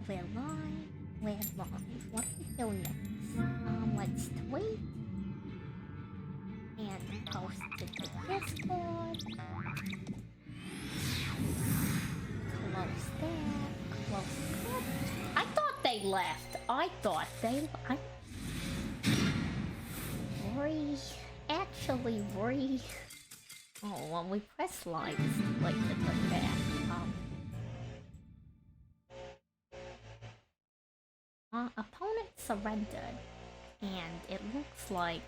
We're live. We're live. What do we do next? Let's tweet and post to the Discord. Close that. Close that. I thought they left. Actually, oh, when we press live, it's like to turn back. Opponent surrendered, and it looks like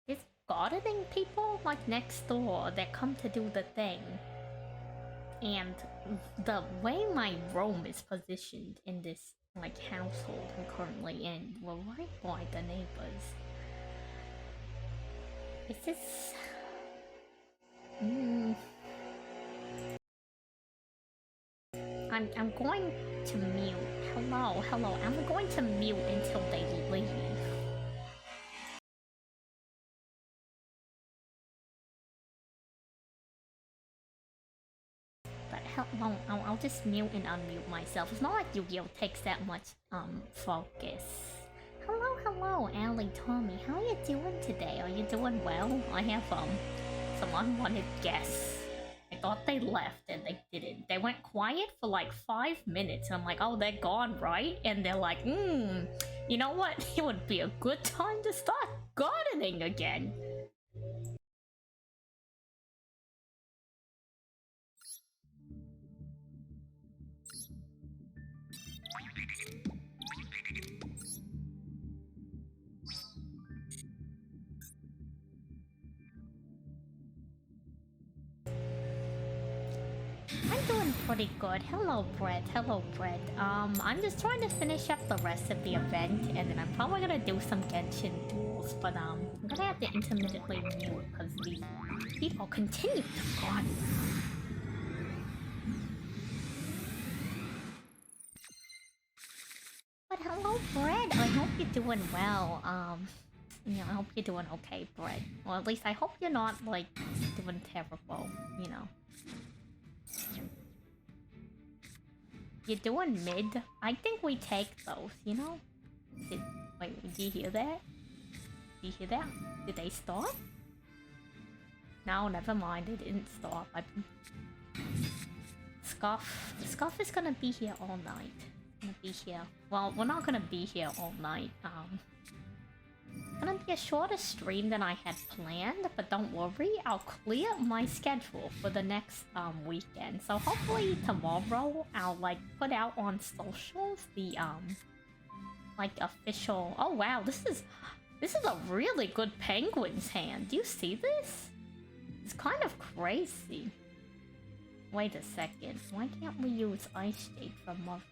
it's gardening people like next door that come to do the thing. And the way my room is positioned in this like household I'm currently in, we're right by the neighbors. Is this? I'm going to mute. Hello. I'm going to mute until they leave. But hello, I'll just mute and unmute myself. It's not like Yu-Gi-Oh takes that much focus. Hello, Allie, Tommy. How are you doing today? Are you doing well? I have some unwanted guests. I thought they left and they didn't. They went quiet for like 5 minutes. And I'm like, oh, they're gone, right? And they're like, you know what? It would be a good time to start gardening again. I'm doing pretty good. Hello, Brett. I'm just trying to finish up the rest of the event, and then I'm probably gonna do some Genshin duels, but I'm gonna have to intermittently mute because these people continue to go on. But hello, Brett. I hope you're doing well. I hope you're doing okay, Brett. Or at least I hope you're not, like, doing terrible, you know. You're doing mid? I think we take those, you know? Wait, did you hear that? Did you hear that? Did they stop? No, never mind, they didn't stop. Scuff is gonna be here all night. Well, we're not gonna be here all night. It's gonna be a shorter stream than I had planned, but don't worry, I'll clear my schedule for the next weekend. So hopefully tomorrow I'll like put out on socials the like official. Oh wow, this is a really good Penguins hand. Do you see this? It's kind of crazy. Wait a second, why can't we use Ice Shade for Mother?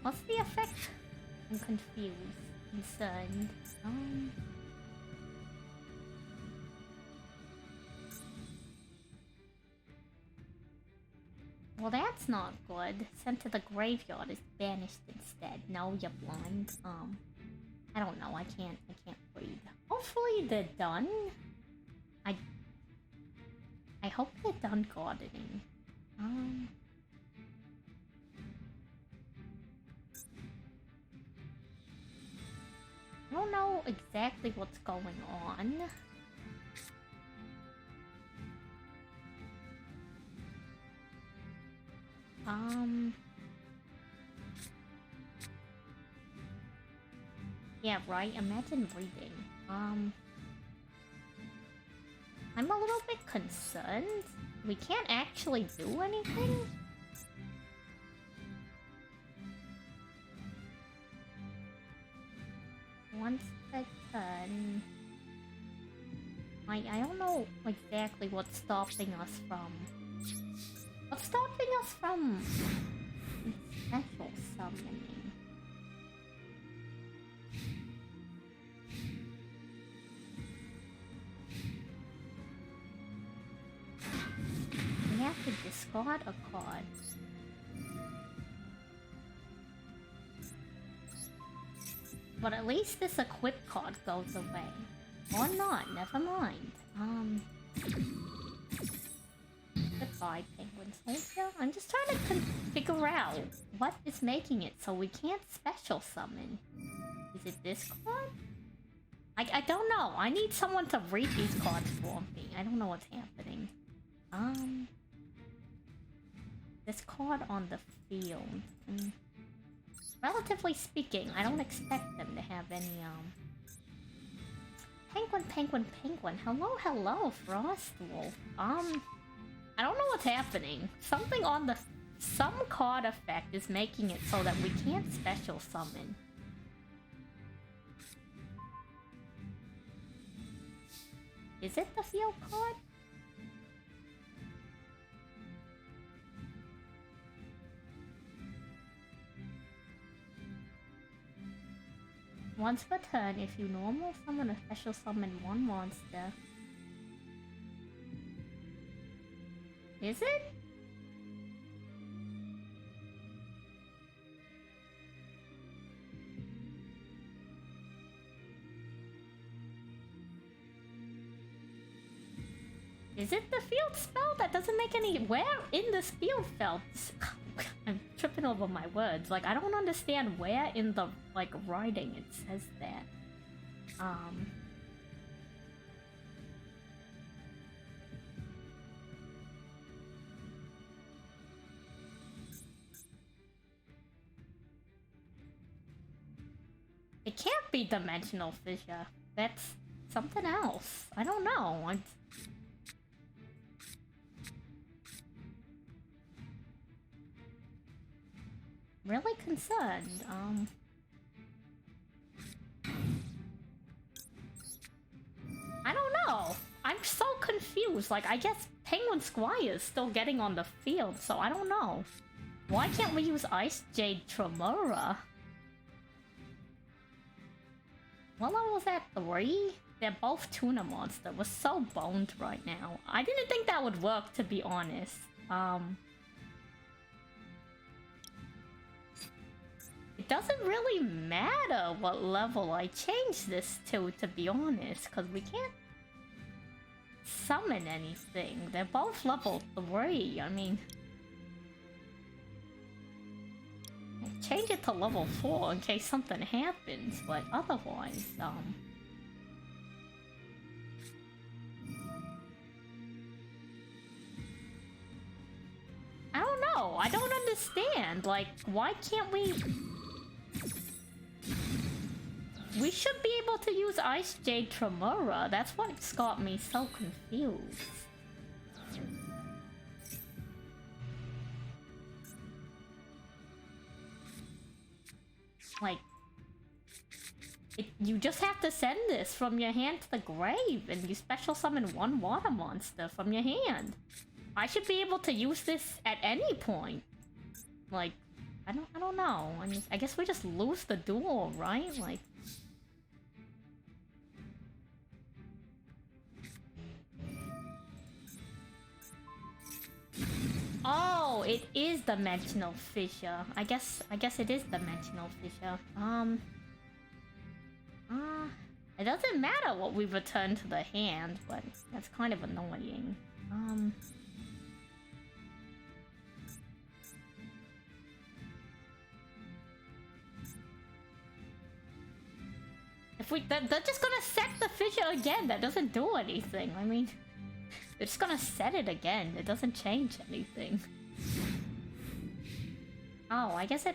What's the effect? I'm confused. Concerned. Well, that's not good. Sent to the graveyard is banished instead. No, you're blind. I don't know. I can't read. Hopefully they're done. I hope they're done gardening. I don't know exactly what's going on. Yeah, right? Imagine reading. I'm a little bit concerned. We can't actually do anything? Once per turn. I don't know exactly what's stopping us from... What's stopping us from... special summoning? to discard a card. But at least this equip card goes away. Or not, never mind. Goodbye, Penguin Soldier. I'm just trying to figure out what is making it so we can't special summon. Is it this card? I don't know. I need someone to read these cards for me. I don't know what's happening. This card on the field. Relatively speaking, I don't expect them to have any, Penguin, Penguin, Penguin. Hello, hello, Frostwolf. I don't know what's happening. Something on the... Some card effect is making it so that we can't special summon. Is it the field card? Once per turn, if you normal summon or special summon one monster. Is it? Is it the field spell? That doesn't make any... Where in this field spell? I'm tripping over my words. Like, I don't understand where in the, like, writing it says that. It can't be Dimensional Fissure. That's something else. I don't know. I'm really concerned. I don't know. I'm so confused. Like, I guess Penguin Squire is still getting on the field, so I don't know. Why can't we use Ice Jade Tremora? What level was that? 3? They're both Tuna Monster. We're so boned right now. I didn't think that would work, to be honest. It doesn't really matter what level I change this to be honest, because we can't summon anything. They're both level 3. I mean... I'll change it to level 4 in case something happens, but otherwise, I don't know. I don't understand. Like, why can't we... We should be able to use Ice Jade Tremora. That's what's got me so confused. Like, you just have to send this from your hand to the grave, and you special summon one water monster from your hand. I should be able to use this at any point. Like, I don't know. I mean, I guess we just lose the duel, right? Like... Oh, it is Dimensional Fissure. I guess it is Dimensional Fissure. It doesn't matter what we return to the hand, but that's kind of annoying. If we... They're just gonna set the fissure again. That doesn't do anything. I mean... They're just gonna set it again. It doesn't change anything. Oh, I guess it...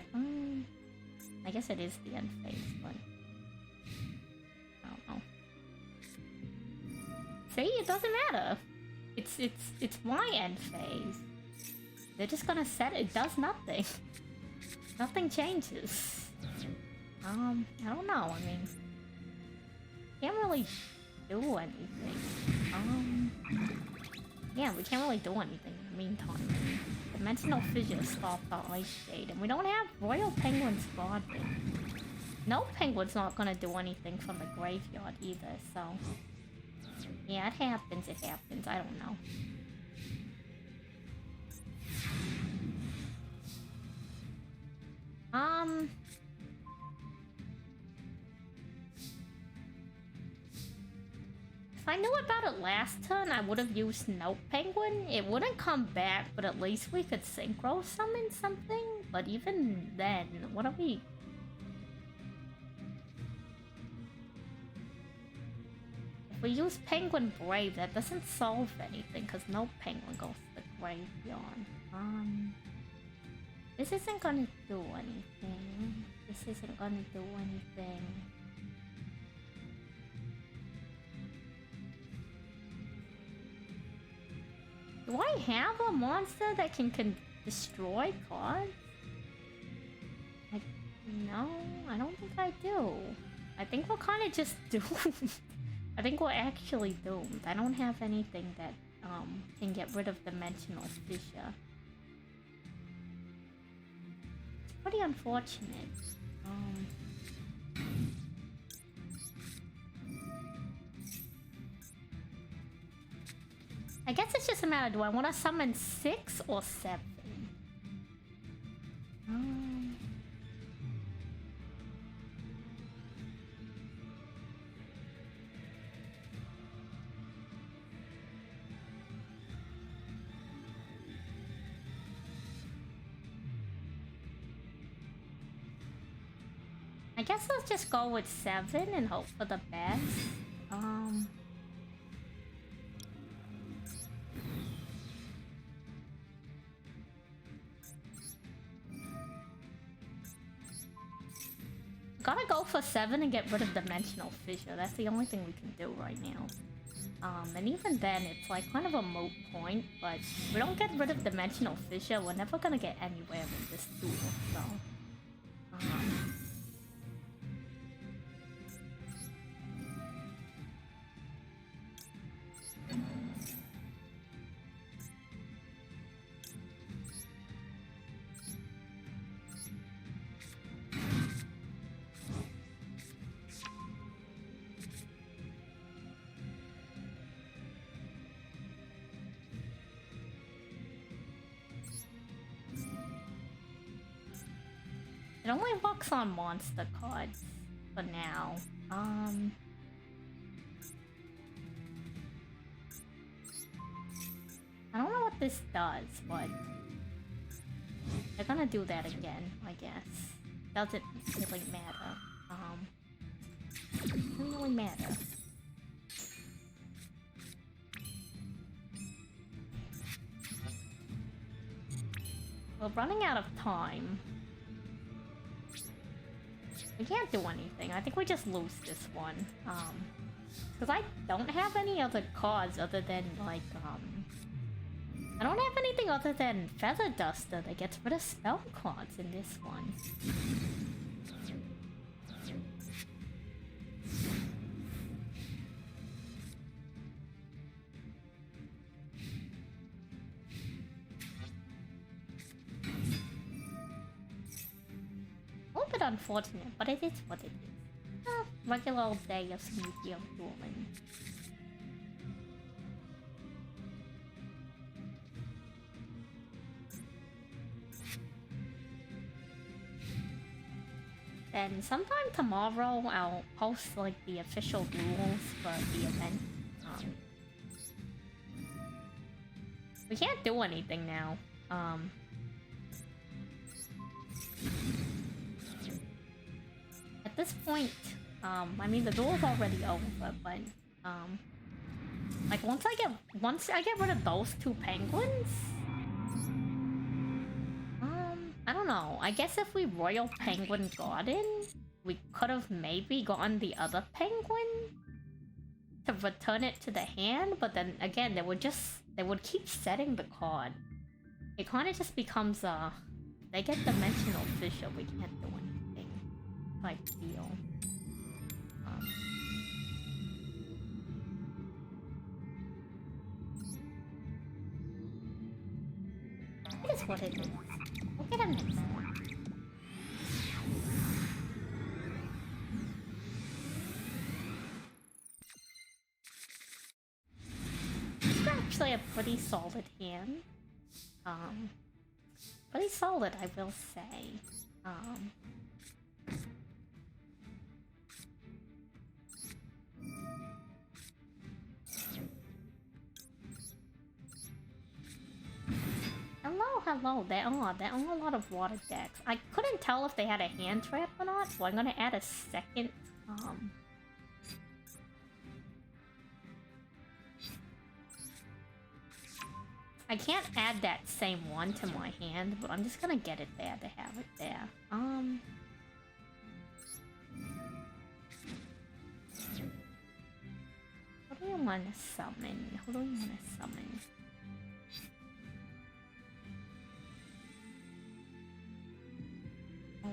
I guess it is the end phase, but... I don't know. See? It doesn't matter. It's my end phase. They're just gonna set it. It does nothing. Nothing changes. I don't know. I mean... Can't really do anything. Yeah, we can't really do anything in the meantime. Dimensional Fissure stopped our Ice Jade, and we don't have Royal Penguin spawning. No Penguin's not gonna do anything from the graveyard either, so... Yeah, it happens, I don't know. If I knew about it last turn, I would have used Snow Penguin. It wouldn't come back, but at least we could synchro summon something. But even then, what are we... If we use Penguin Brave, that doesn't solve anything, because no Penguin goes to the graveyard. This isn't gonna do anything. This isn't gonna do anything. Do I have a monster that can destroy cards? No, I don't think I do. I think we're kind of just doomed. I think we're actually doomed. I don't have anything that can get rid of Dimensional Fissure. It's pretty unfortunate. I guess it's just a matter, do I want to summon 6 or 7? I guess let's just go with 7 and hope for the best. Gotta go for 7 and get rid of Dimensional Fissure. That's the only thing we can do right now. And even then, it's like kind of a moot point, but if we don't get rid of Dimensional Fissure, we're never gonna get anywhere with this duel, so... It only works on monster cards for now. I don't know what this does, but they're gonna do that again, I guess. Doesn't really matter. Doesn't really matter. We're running out of time. We can't do anything. I think we just lose this one. Because I don't have any other cards other than, like, I don't have anything other than Feather Duster that gets rid of spell cards in this one. Unfortunate, but it is what it is. Regular old day of Yu-Gi-Oh! Dueling. And sometime tomorrow I'll post like the official rules for the event. We can't do anything now. At this point, I mean the duel's already over, but like once I get rid of those 2 penguins, I don't know. I guess if we Royal Penguin Garden, we could have maybe gotten the other penguin to return it to the hand, but then again they would keep setting the card. It kind of just becomes they get Dimensional Fissure, we can't do anything type deal. It is what it is. We'll get him next time. It's actually a pretty solid hand. Pretty solid, I will say. Um... Hello. There are a lot of water decks. I couldn't tell if they had a hand trap or not, so I'm gonna add a second, I can't add that same one to my hand, but I'm just gonna get it there to have it there. What do you want to summon? Who do you want to summon?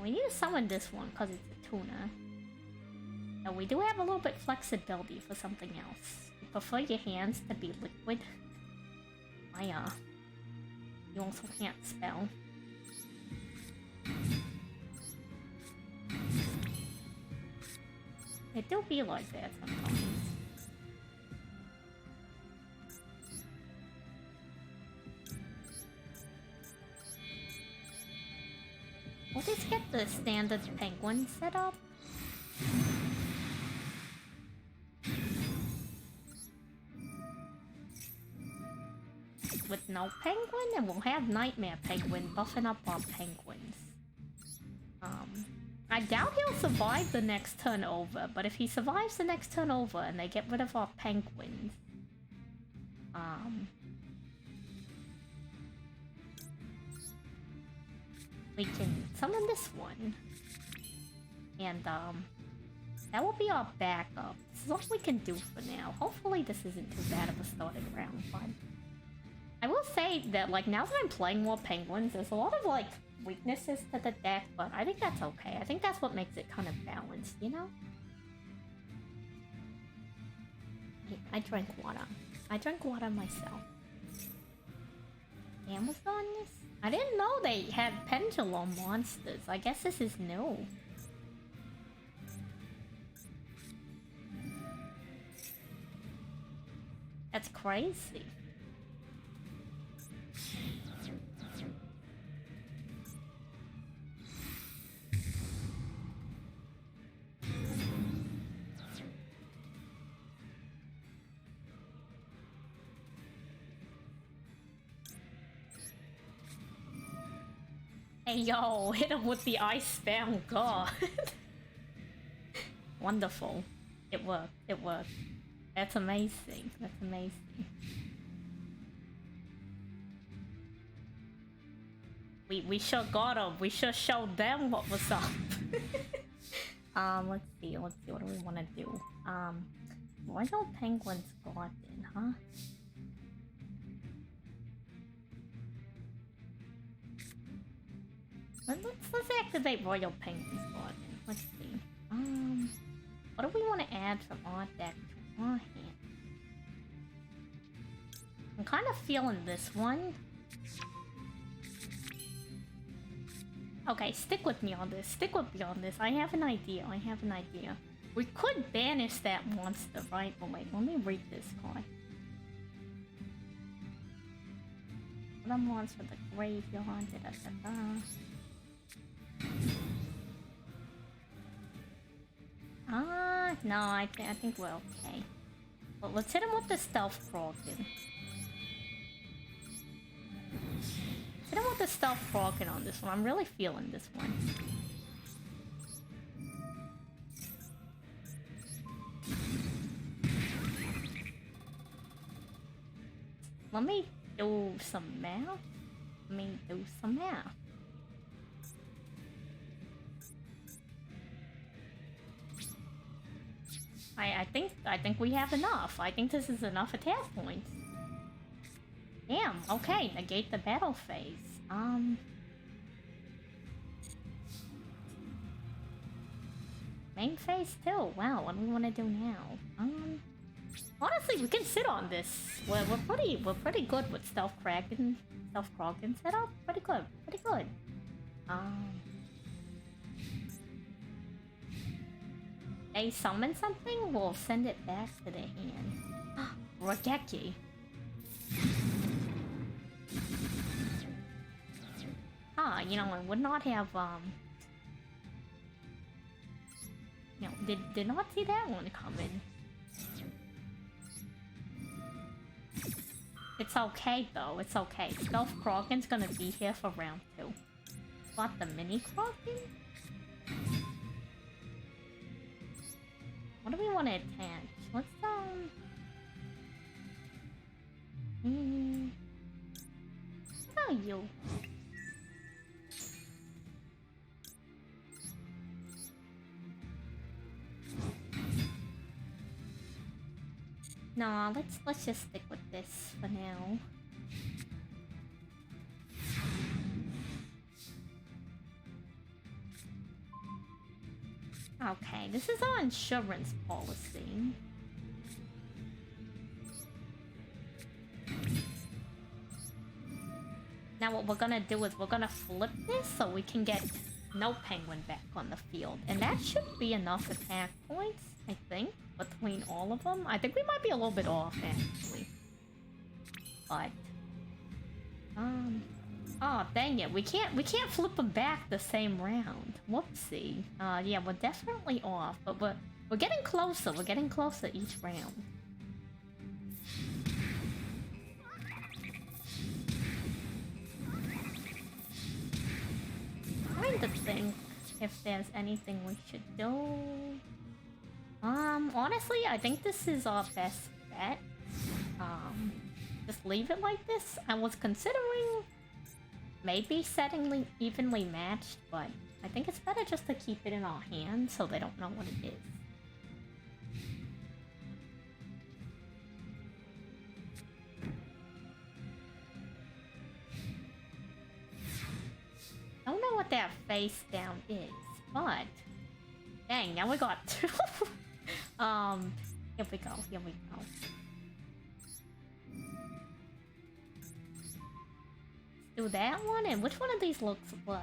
We need to summon this one because it's a tuna. Now we do have a little bit flexibility for something else. You prefer your hands to be liquid? You also can't spell. It do be like that sometimes. We'll just get the standard penguin set up. With no penguin, and we'll have Nightmare Penguin buffing up our penguins. I doubt he'll survive the next turn over, but if he survives the next turn over and they get rid of our penguins, we can summon this one. And, that will be our backup. This is all we can do for now. Hopefully this isn't too bad of a starting round, but... I will say that, like, now that I'm playing more penguins, there's a lot of, like, weaknesses to the deck, but I think that's okay. I think that's what makes it kind of balanced, you know? I drank water. I drank water myself. Amazon this? I didn't know they had pendulum monsters. I guess this is new. That's crazy. Hey yo, hit him with the ice spam, god. Wonderful. It worked, it worked. That's amazing, that's amazing. We sure got him, we sure showed them what was up. Let's see, what do we want to do? Royal Penguin's Garden, huh? Let's activate Royal Penguin's Garden. Let's see. What do we want to add from our deck to our hand? I'm kind of feeling this one. Okay, stick with me on this. Stick with me on this. I have an idea. I have an idea. We could banish that monster, right? But wait, let me read this card. What a monster, the graveyard. No, I think we're okay. Well, let's hit him with the Stealth Froggen. Hit him with the Stealth Froggen on this one. I'm really feeling this one. Let me do some math. I think we have enough. I think this is enough attack points. Damn, okay, negate the battle phase. Main phase too. Wow, what do we want to do now? Honestly, we can sit on this. We're pretty good with Stealth Froggen setup. Pretty good. They summon something, we'll send it back to the hand. Rogeki. You know, I would not have Did not see that one coming. It's okay though, it's okay. Stealth Kraken's gonna be here for round 2. Got the mini Kraken? What do we want to attach? Let's What about you? Nah, let's just stick with this for now. Okay, this is our insurance policy. Now what we're gonna do is we're gonna flip this so we can get no penguin back on the field. And that should be enough attack points, I think, between all of them. I think we might be a little bit off, actually. But... oh, dang it. We can't flip them back the same round. Whoopsie. Yeah, we're definitely off, but we're getting closer. We're getting closer each round. Trying to think if there's anything we should do. Honestly, I think this is our best bet. Just leave it like this. I was considering maybe setting evenly matched, but I think it's better just to keep it in our hands so they don't know what it is. Don't know what that face down is, but dang, now we got two. Here we go, here we go. Do that one, and which one of these looks worse?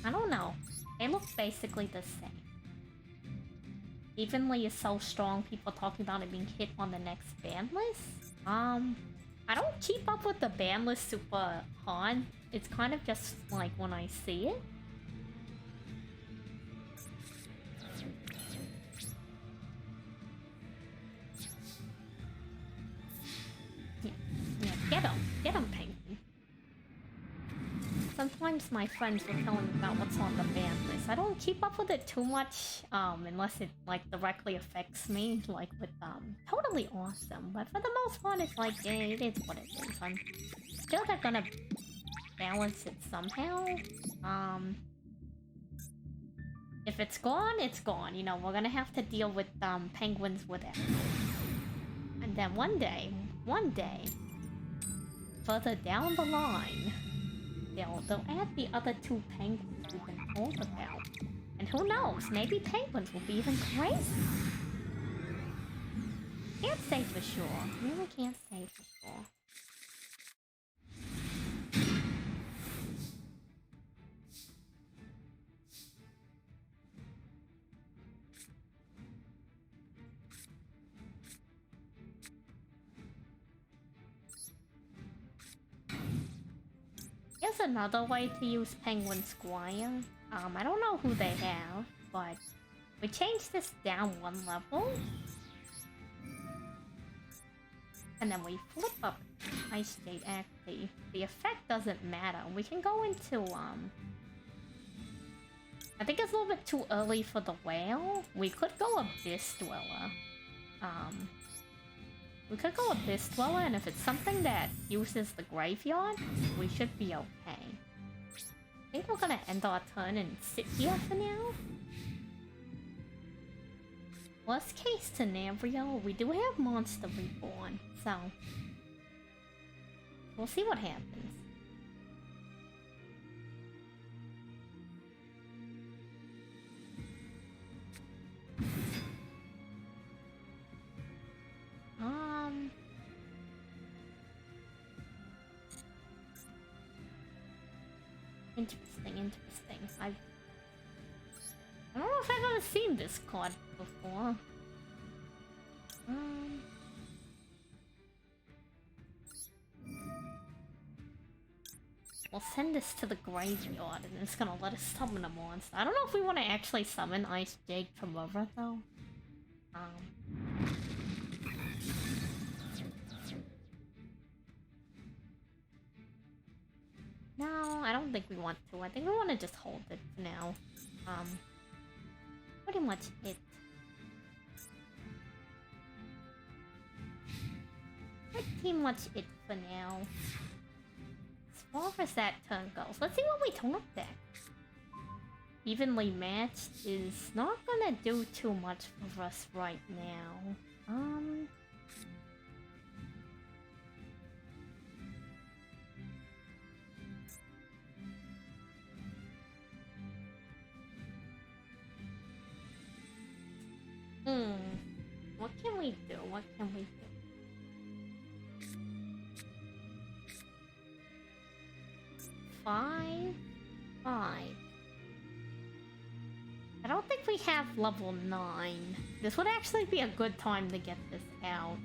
I don't know. They look basically the same. Evenly is so strong, people talking about it being hit on the next ban list. I don't keep up with the ban list super hard. It's kind of just like when I see it. Yeah, get 'em, Penguin. Sometimes my friends will tell me about what's on the ban list. I don't keep up with it too much, unless it like directly affects me, like with Totally Awesome. But for the most part, it's like, yeah, it is what it is. I'm still not gonna balance it somehow. If it's gone, it's gone. You know, we're gonna have to deal with penguins with it. And then one day, further down the line, they'll add the other two penguins we've been told about. And who knows, maybe penguins will be even crazy. Can't say for sure. Really can't say for sure. Here's another way to use Penguin Squire. I don't know who they have, but we changed this down one level. And then we flip up Ice Jade Acti. The effect doesn't matter. We can go into, I think it's a little bit too early for the whale. We could go Abyss Dweller. We could go Abyss Dweller, and if it's something that uses the graveyard, we should be okay. I think we're gonna end our turn and sit here for now. Worst case scenario, we do have Monster Reborn, so we'll see what happens. Interesting. I don't know if I've ever seen this card before. we'll send this to the graveyard and it's gonna let us summon a monster. I don't know if we want to actually summon Ice Jake tomorrow though. No, I don't think we want to. I think we want to just hold it for now. Pretty much it. Pretty much it for now. As far as that turn goes, let's see what we talk deck. Evenly matched is not gonna do too much for us right now. What can we do? What can we do? Five. I don't think we have level 9. This would actually be a good time to get this out.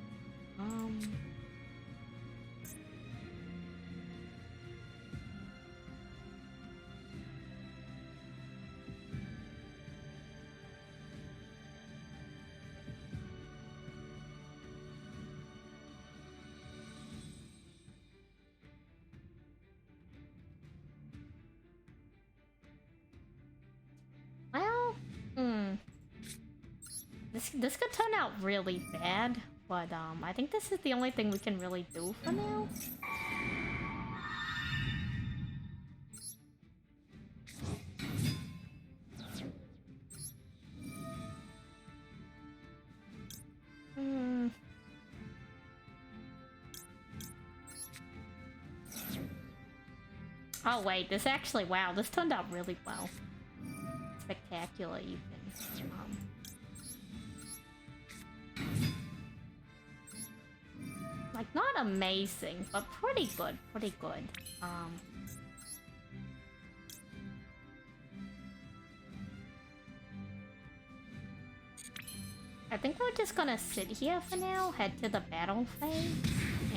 This could turn out really bad, but I think this is the only thing we can really do for now. Oh wait, this actually, wow, this turned out really well. Spectacular even. Like, not amazing, but pretty good, pretty good. I think we're just gonna sit here for now, head to the battle phase,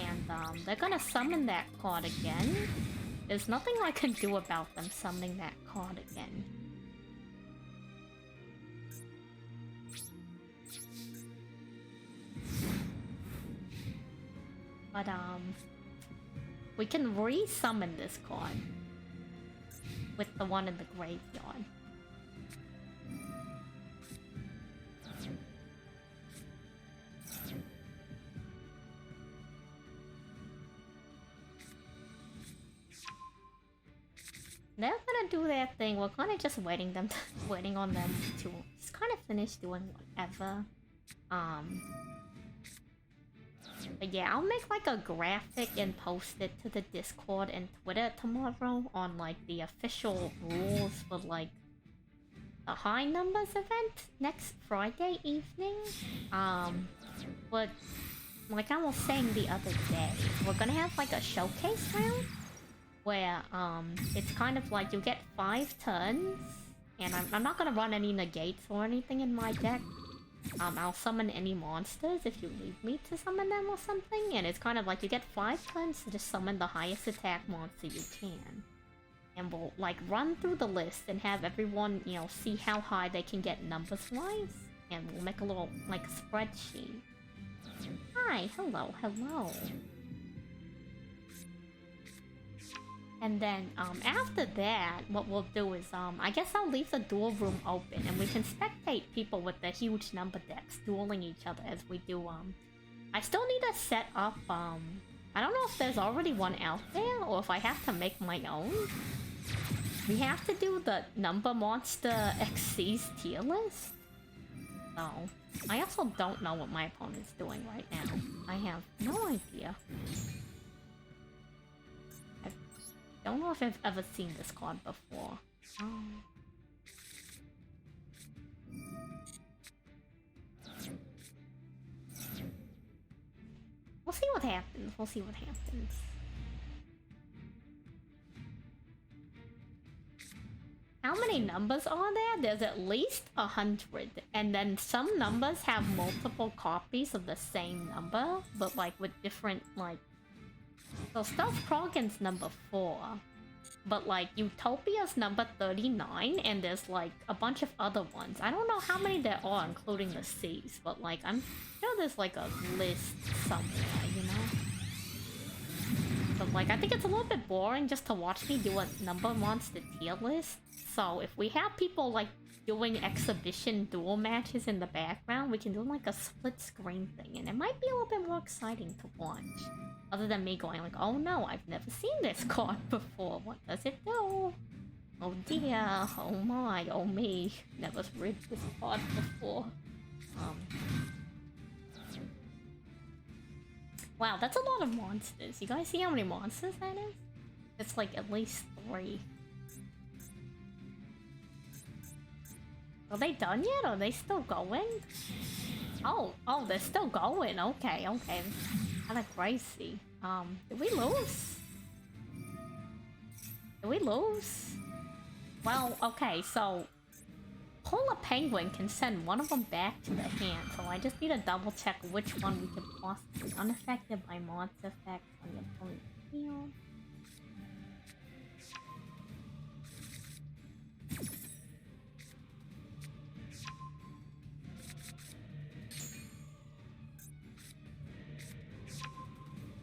and they're gonna summon that card again. There's nothing I can do about them summoning that card again. But, we can re-summon this card with the one in the graveyard. They're gonna do their thing. We're kind of just waiting on them to just kind of finish doing whatever. But yeah, I'll make like a graphic and post it to the Discord and Twitter tomorrow on like the official rules for like the high numbers event next Friday evening. But like I was saying the other day, we're gonna have like a showcase round where it's kind of like you get 5 turns, and I'm not gonna run any negates or anything in my deck. I'll summon any monsters if you leave me to summon them or something, and it's kind of like you get 5 turns to just summon the highest attack monster you can. And we'll like run through the list and have everyone, you know, see how high they can get numbers-wise, and we'll make a little like spreadsheet. Hi, hello, hello. And then, after that, what we'll do is, I guess I'll leave the duel room open, and we can spectate people with the huge number decks dueling each other as we do, I still need to set up, I don't know if there's already one out there, or if I have to make my own. We have to do the number monster XC's tier list. So, I also don't know what my opponent's doing right now. I have no idea. Don't know if I've ever seen this card before. We'll see what happens. We'll see what happens. How many numbers are there? There's at least 100. And then some numbers have multiple copies of the same number, but like with different like... So Stealth Kroggen's number 4. but like Utopia's number 39, and there's like a bunch of other ones. I don't know how many there are, including the Seas, but like I'm sure there's like a list somewhere, you know? But like I think it's a little bit boring just to watch me do a number monster tier list. So if we have people like doing exhibition duel matches in the background, we can do like a split screen thing, and it might be a little bit more exciting to watch. Other than me going like, oh no, I've never seen this card before. What does it do? Oh dear, oh my, oh me. Never read this card before. Wow, that's a lot of monsters. You guys see how many monsters that is? It's like at least 3. Are they done yet? Are they still going? Oh, they're still going. Okay. Kind of crazy. Did we lose? Did we lose? Well, okay, so Polar Penguin can send one of them back to the hand, so I just need to double check which one we can possibly unaffected by monster effects on the opponent's field.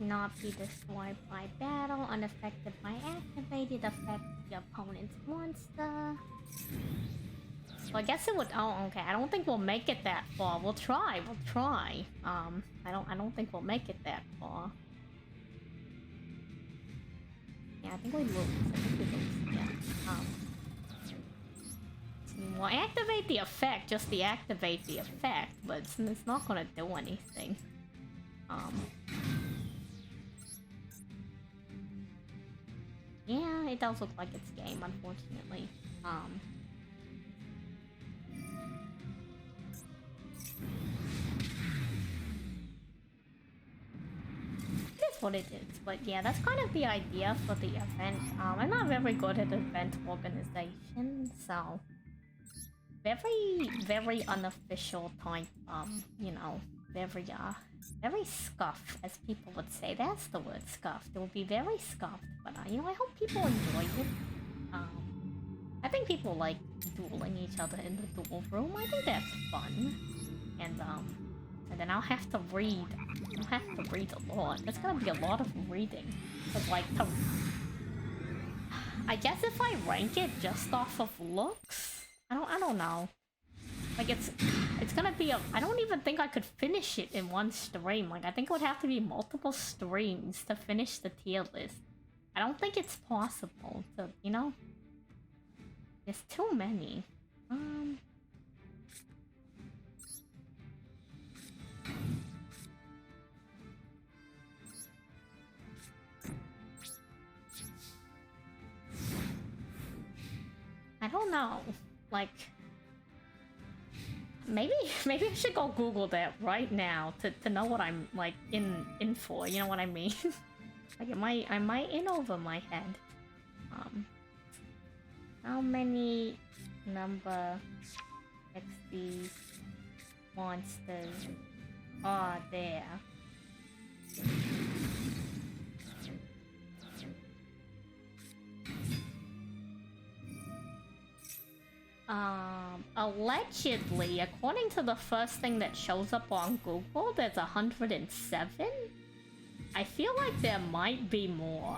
Not be destroyed by battle, unaffected by activated, affect the opponent's monster. So I guess it would. Oh, okay. I don't think we'll make it that far. We'll try. I don't think we'll make it that far. Yeah, I think we lose. Yeah. We'll activate the effect, just to activate the effect, but it's not gonna do anything. Yeah, it does look like it's game, unfortunately. It is what it is, but yeah, that's kind of the idea for the event. I'm not very good at event organization, so very unofficial type, you know, very scuffed, as people would say. That's the word, scuffed. It will be very scuffed, but you know, I hope people enjoy it. I think people like dueling each other in the duel room. I think that's fun. And then I'll have to read. I'll have to read a lot. There's gonna be a lot of reading. But like, I guess if I rank it just off of looks, I don't know. Like it's gonna be a. I don't even think I could finish it in one stream. Like I think it would have to be multiple streams to finish the tier list. I don't think it's possible to, you know. There's too many. I don't know. Like. Maybe I should go Google that right now to know what I'm like in for. You know what I mean? Like I might in over my head. How many number XD monsters are there? Allegedly, according to the first thing that shows up on Google, there's 107? I feel like there might be more.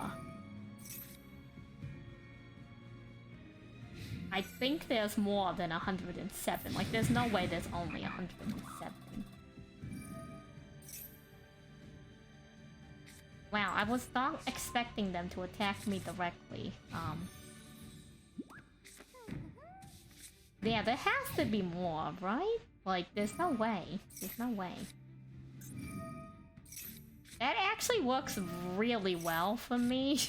I think there's more than 107. Like, there's no way there's only 107. Wow, I was not expecting them to attack me directly. Yeah, there has to be more, right? Like, there's no way. There's no way. That actually works really well for me.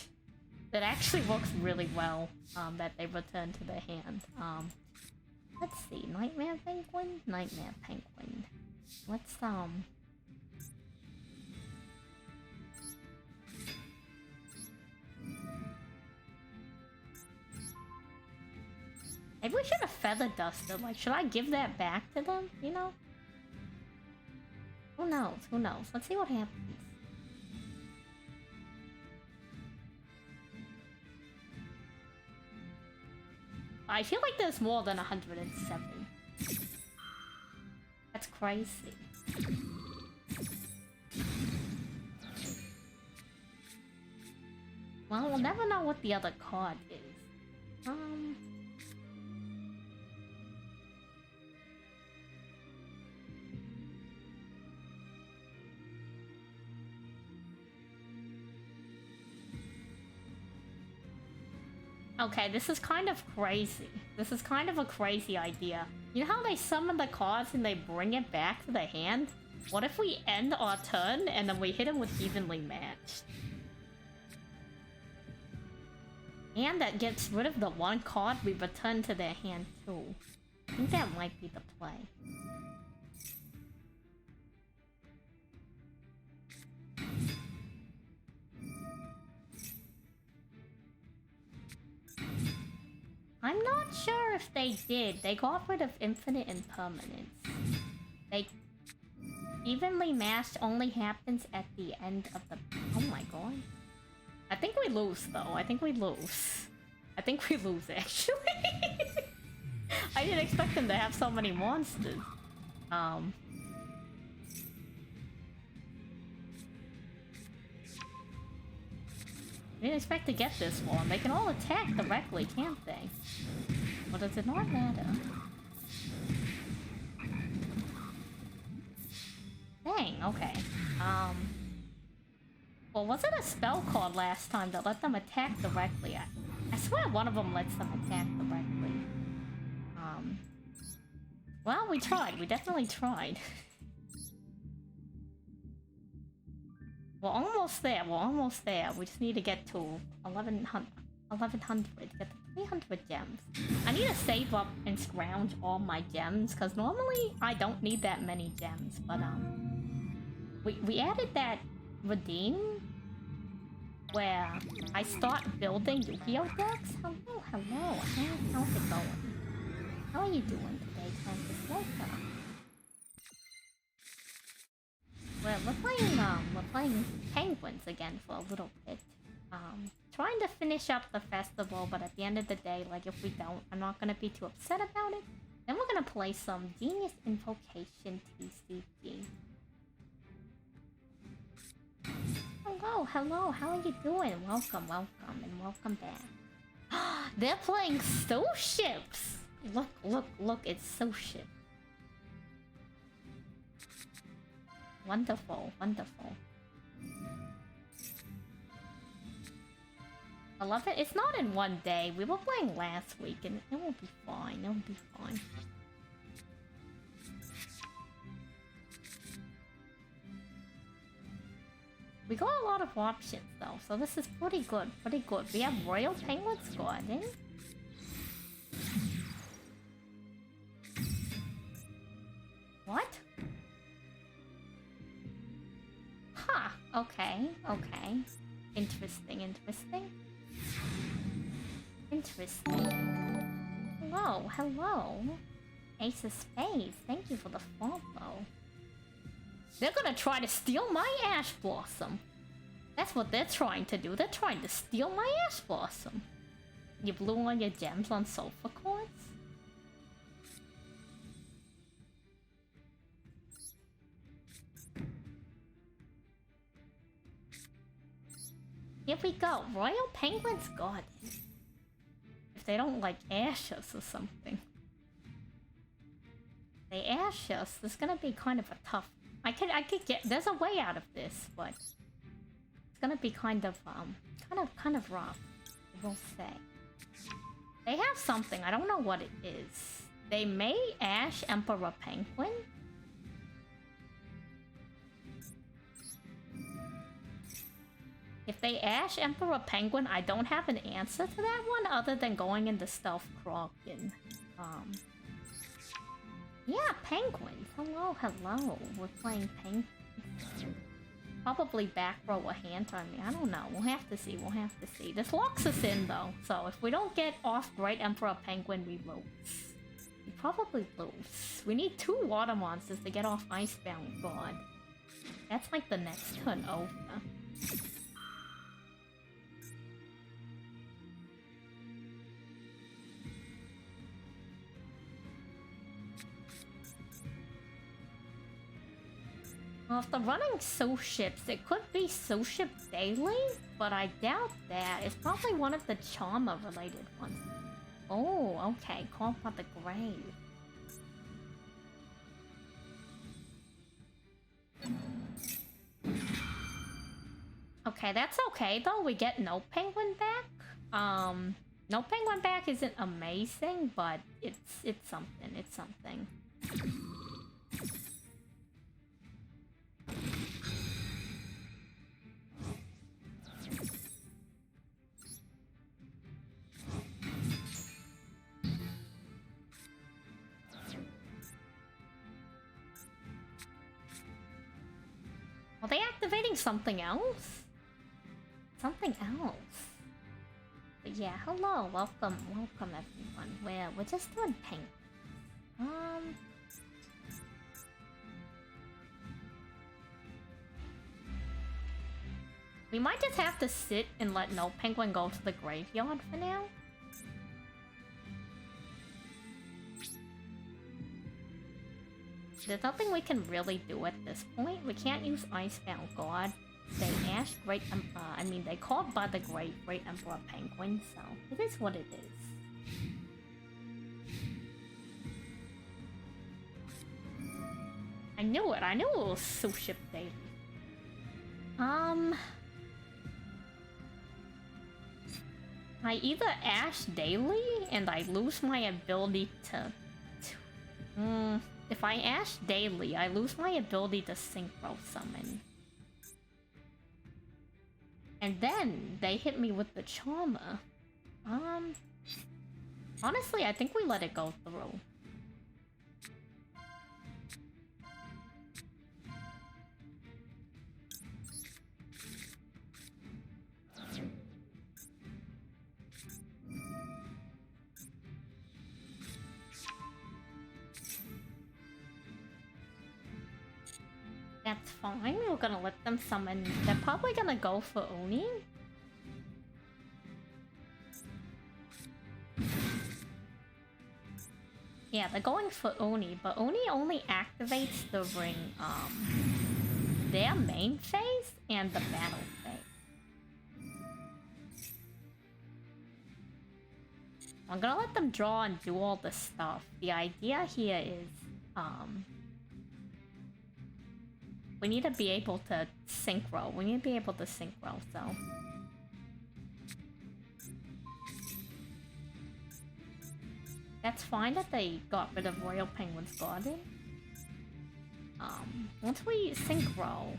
That actually works really well, that they return to the hand. Let's see. Nightmare Penguin? Nightmare Penguin. Let's, maybe we should have feather dusted. Like, should I give that back to them? You know? Who knows? Who knows? Let's see what happens. I feel like there's more than 107. That's crazy. Well, we'll never know what the other card is. Okay, this is kind of crazy. This is kind of a crazy idea. You know how they summon the cards and they bring it back to the hand? What if we end our turn and then we hit them with evenly matched? And that gets rid of the one card we return to their hand too. I think that might be the play. I'm not sure if they did. They got rid of infinite impermanence. They... Evenly matched only happens at the end of the... Oh my god. I think we lose, though. I think we lose. I think we lose, actually. I didn't expect them to have so many monsters. Didn't expect to get this one. They can all attack directly, can't they? Or does it not matter? Dang, okay. Well, was it a spell card last time that let them attack directly? I swear one of them lets them attack directly. Well, we tried. We definitely tried. We're almost there. We're almost there. We just need to get to 1100 to get to 300 gems. I need to save up and scrounge all my gems because normally I don't need that many gems. But we added that redeem where I start building Yu-Gi-Oh decks. Hello, hello. How's it going? How are you doing today, Kansas? Welcome. Well, we're playing penguins again for a little bit. Trying to finish up the festival, but at the end of the day, like if we don't, I'm not gonna be too upset about it. Then we're gonna play some Genius Invocation TCG. Hello, hello, how are you doing? Welcome, welcome, and welcome back. They're playing Soul Ships! Look, look, look, it's Soul Ship. Wonderful, wonderful. I love it. It's not in one day. We were playing last week and it will be fine. It will be fine. We got a lot of options though, so this is pretty good, pretty good. We have Royal Penguins Garden. What? Huh, okay, okay. Interesting, interesting. Interesting. Hello, hello. Ace of Spades, thank you for the follow. They're gonna try to steal my Ash Blossom. That's what they're trying to do. They're trying to steal my Ash Blossom. You blew all your gems on sofa cards? Here we go. Royal Penguins Garden. If they don't like ash us or something. They ash us, this is gonna be kind of a tough... I could get... There's a way out of this, but... It's gonna be kind of rough, I will say. They have something, I don't know what it is. They may ash Emperor Penguin. If they ash Emperor Penguin, I don't have an answer to that one other than going into Stealth Kraken. Yeah, penguins. Hello, hello. We're playing penguins. Probably back row a hand on me. I don't know. We'll have to see. We'll have to see. This locks us in though. So if we don't get off Great Emperor Penguin, we lose. We probably lose. We need 2 water monsters to get off Icebound God. That's like the next turn over. Well, if they're running sous ships, it could be sous ship daily, but I doubt that. It's probably one of the Charma related ones. Oh, okay. Call by the grave. Okay, that's okay though. We get no penguin back. No penguin back isn't amazing, but it's something. It's something. Are they activating something else? Something else. But yeah, hello, welcome everyone. We're just doing pink. We might just have to sit and let no penguin go to the graveyard for now. There's nothing we can really do at this point. We can't use Icebound God. They asked they called by the Great Emperor Penguin, so it is what it is. I knew it was sous ship daily. I either ash daily and I lose my ability to if I ash daily, I lose my ability to synchro summon. And then they hit me with the Charma. Honestly, I think we let it go through. That's fine, we're gonna let them summon. They're probably gonna go for Oni. Yeah, they're going for Oni, but Oni only activates during their main phase and the battle phase. I'm gonna let them draw and do all this stuff. The idea here is we need to be able to synchro. We need to be able to synchro, so. That's fine that they got rid of Royal Penguin's Garden. Once we synchro,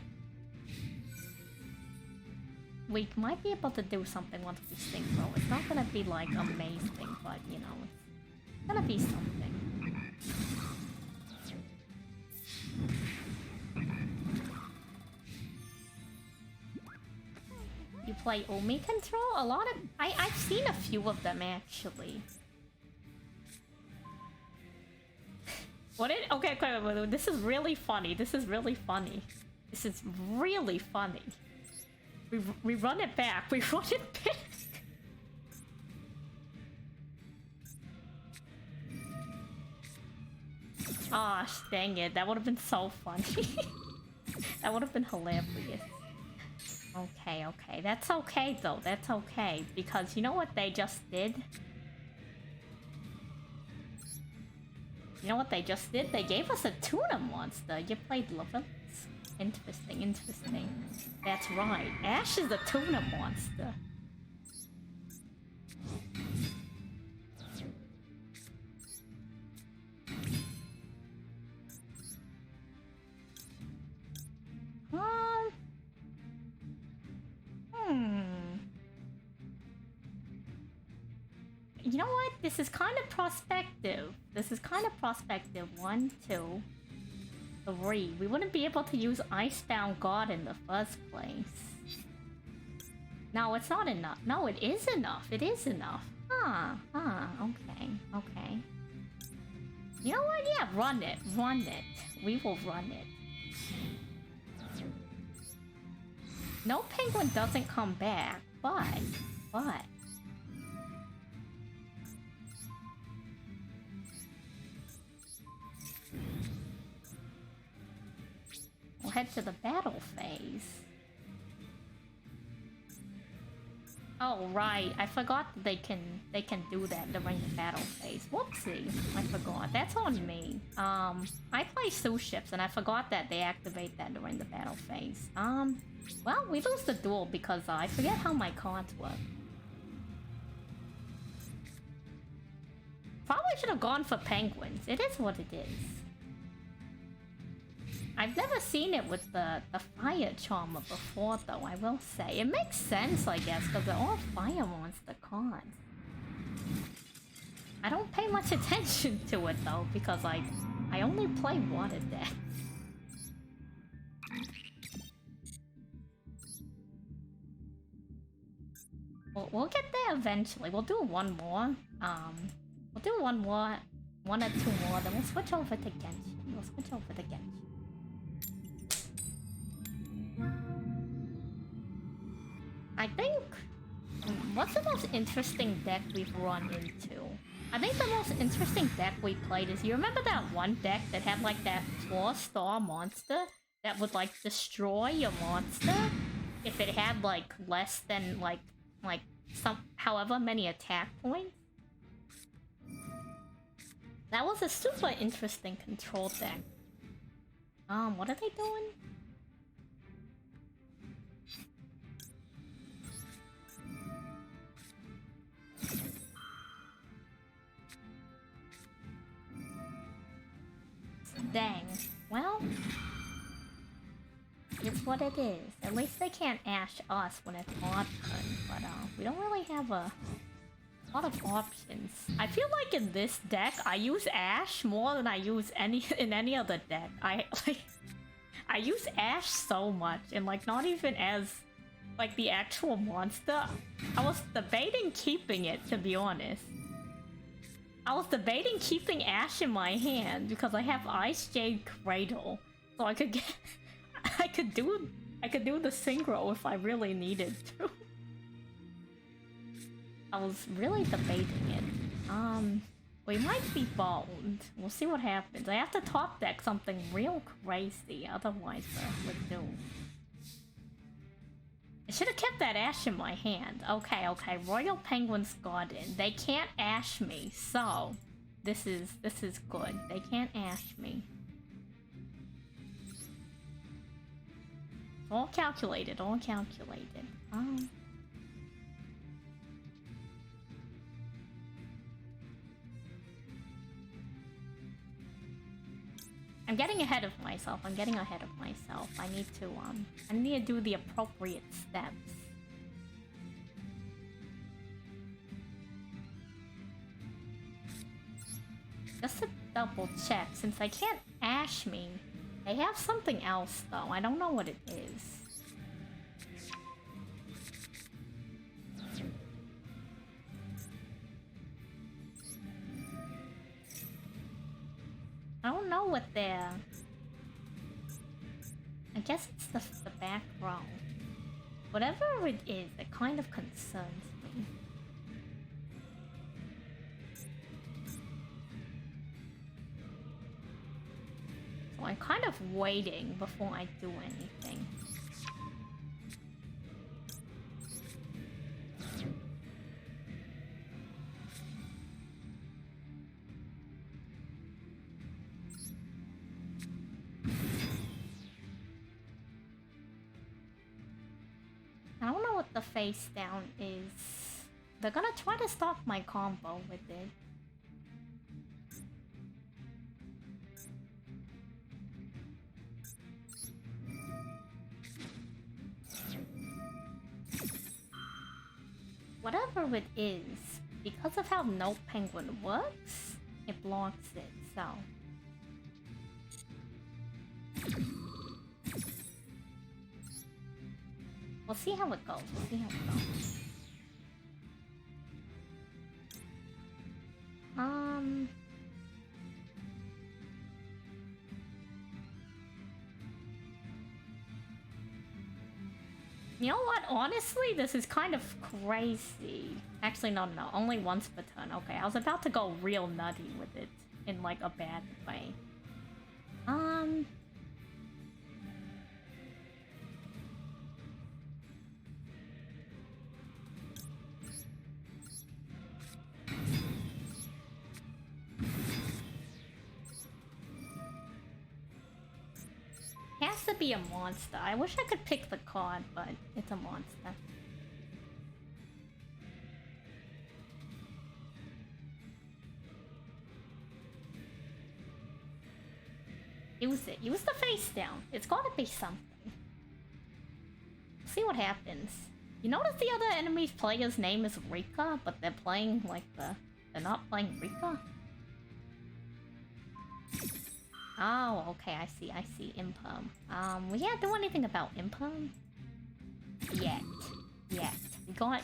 we might be able to do something once we synchro. It's not gonna be like amazing, but you know, it's gonna be something. You play Omi Control? A lot of... I've seen a few of them, actually. What it... Okay, wait. This is really funny. This is really funny. We run it back. We run it back. Gosh, dang it. That would have been so funny. That would have been hilarious. Okay. That's okay, though. That's okay. Because you know what they just did? They gave us a tuna monster. You played Lovers? Interesting. That's right. Ash is a tuna monster. You know what? This is kind of prospective. 1, 2, 3. We wouldn't be able to use Icebound God in the first place. No, it's not enough. No, it is enough. Okay. You know what? Yeah, run it. We will run it. No penguin doesn't come back, but... We'll head to the battle phase. Oh right, I forgot that they can do that during the battle phase. Whoopsie, I forgot. That's on me. I play sous ships and I forgot that they activate that during the battle phase. Well, we lose the duel because I forget how my cards work. Probably should have gone for penguins. It is what it is. I've never seen it with the fire charmer before, though, I will say. It makes sense, I guess, because they're all fire monster cards. I don't pay much attention to it, though, because, like, I only play water decks. We'll get there eventually. We'll do one more. We'll do one more, one or two more, then we'll switch over to Genshin. We'll switch over to Genshin. I think... what's the most interesting deck we've run into? I think the most interesting deck we played is... you remember that one deck that had like that 4-star monster that would like destroy your monster if it had like less than like some however many attack points? That was a super interesting control deck. What are they doing? Dang. Well, it's what it is. At least they can't ash us when it's our turn, but we don't really have a lot of options. I feel like in this deck, I use Ash more than I use in any other deck. I use Ash so much, and like not even as like the actual monster. I was debating keeping it, to be honest. I was debating keeping Ash in my hand because I have Ice Jade Cradle, so I could get, I could do the synchro if I really needed to. I was really debating it. We might be bold. We'll see what happens. I have to top deck something real crazy, otherwise we're doomed. I should have kept that Ash in my hand. Okay, Royal Penguin's Garden. They can't ash me, so this is good. They can't ash me. All calculated, all calculated. I'm getting ahead of myself. I need to do the appropriate steps. Just to double check, since they can't ash me, they have something else though. I don't know what it is. I don't know what they're... I guess it's the back row. Whatever it is, it kind of concerns me. So I'm kind of waiting before I do anything. I don't know what the face down is. They're gonna try to stop my combo with it. Whatever it is, because of how No Penguin works, it blocks it, so... We'll see how it goes. You know what? Honestly, this is kind of crazy. Actually, no. Only once per turn. Okay, I was about to go real nutty with it in like a bad way. to be a monster. I wish I could pick the card, but it's a monster. Use it. Use the face down. It's gotta be something. See what happens. You notice the other enemy's player's name is Rika, but they're playing like they're not playing Rika? Oh, okay, I see. Imperm. We can't do anything about Imperm. Yet. We got...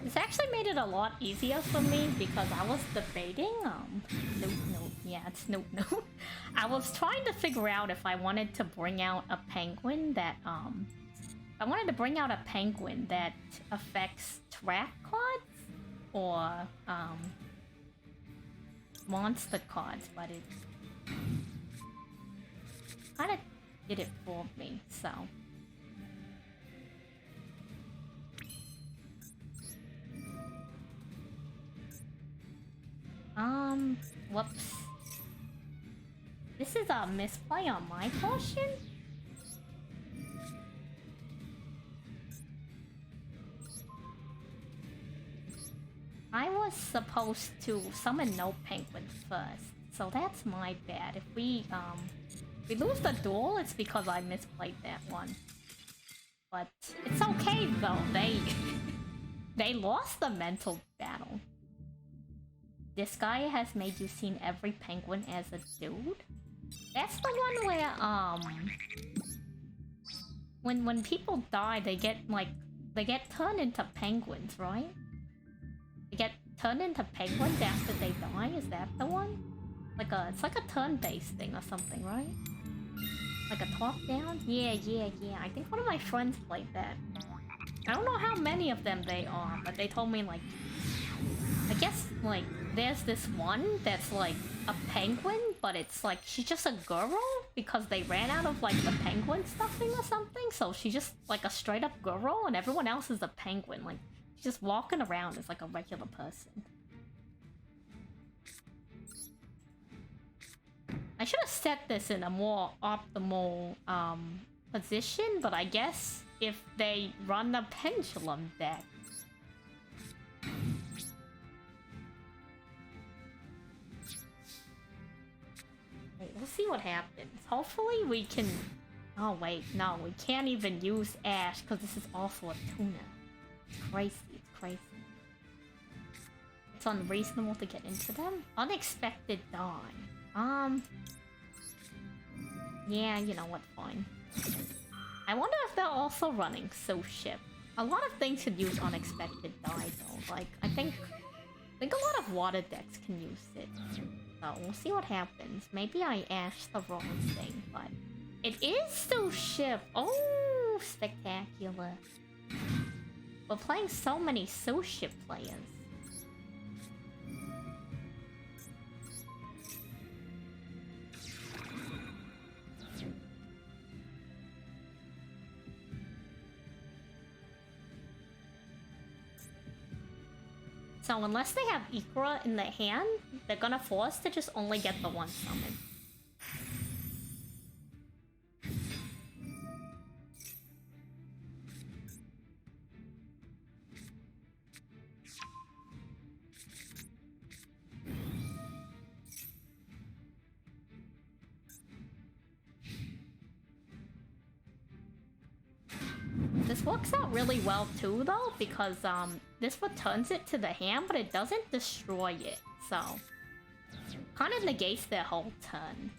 This actually made it a lot easier for me because I was debating, nope, yeah, it's nope. I was trying to figure out if I wanted to bring out a penguin that, I wanted to bring out a penguin that affects track cards or, monster cards, but it kind of did it for me, so... Whoops. This is a misplay on my portion? I was supposed to summon no penguins first, so that's my bad. If we lose the duel, it's because I misplayed that one. But it's okay though, they lost the mental battle. This guy has made you seen every penguin as a dude? That's the one where, when people die, they get, like, they get turned into penguins, right? They get turned into penguins after they die? Is that the one? It's like a turn-based thing or something, right? Like a top-down? Yeah. I think one of my friends played that. I don't know how many of them they are, but they told me, like... I guess, like, there's this one that's, like, a penguin, but it's, like, she's just a girl because they ran out of, like, the penguin stuffing or something, so she's just, like, a straight-up girl, and everyone else is a penguin. Like, she's just walking around as, like, a regular person. I should have set this in a more optimal, position, but I guess if they run the pendulum deck... Wait, we'll see what happens. Hopefully we can... Oh wait, no, we can't even use Ash because this is also a tuna. It's crazy, it's crazy. It's unreasonable to get into them. Unexpected die. Yeah, you know what, fine. I wonder if they're also running Ship. A lot of things could use unexpected die though. Like, I think a lot of water decks can use it. So we'll see what happens. Maybe I ashed the wrong thing, but it is Ship. Oh, spectacular. We're playing so many Ship players. So unless they have Ikra in their hand, they're gonna force to just only get the one summon. This works out really well too though, because this returns it to the hand, but it doesn't destroy it, so kind of negates their whole turn.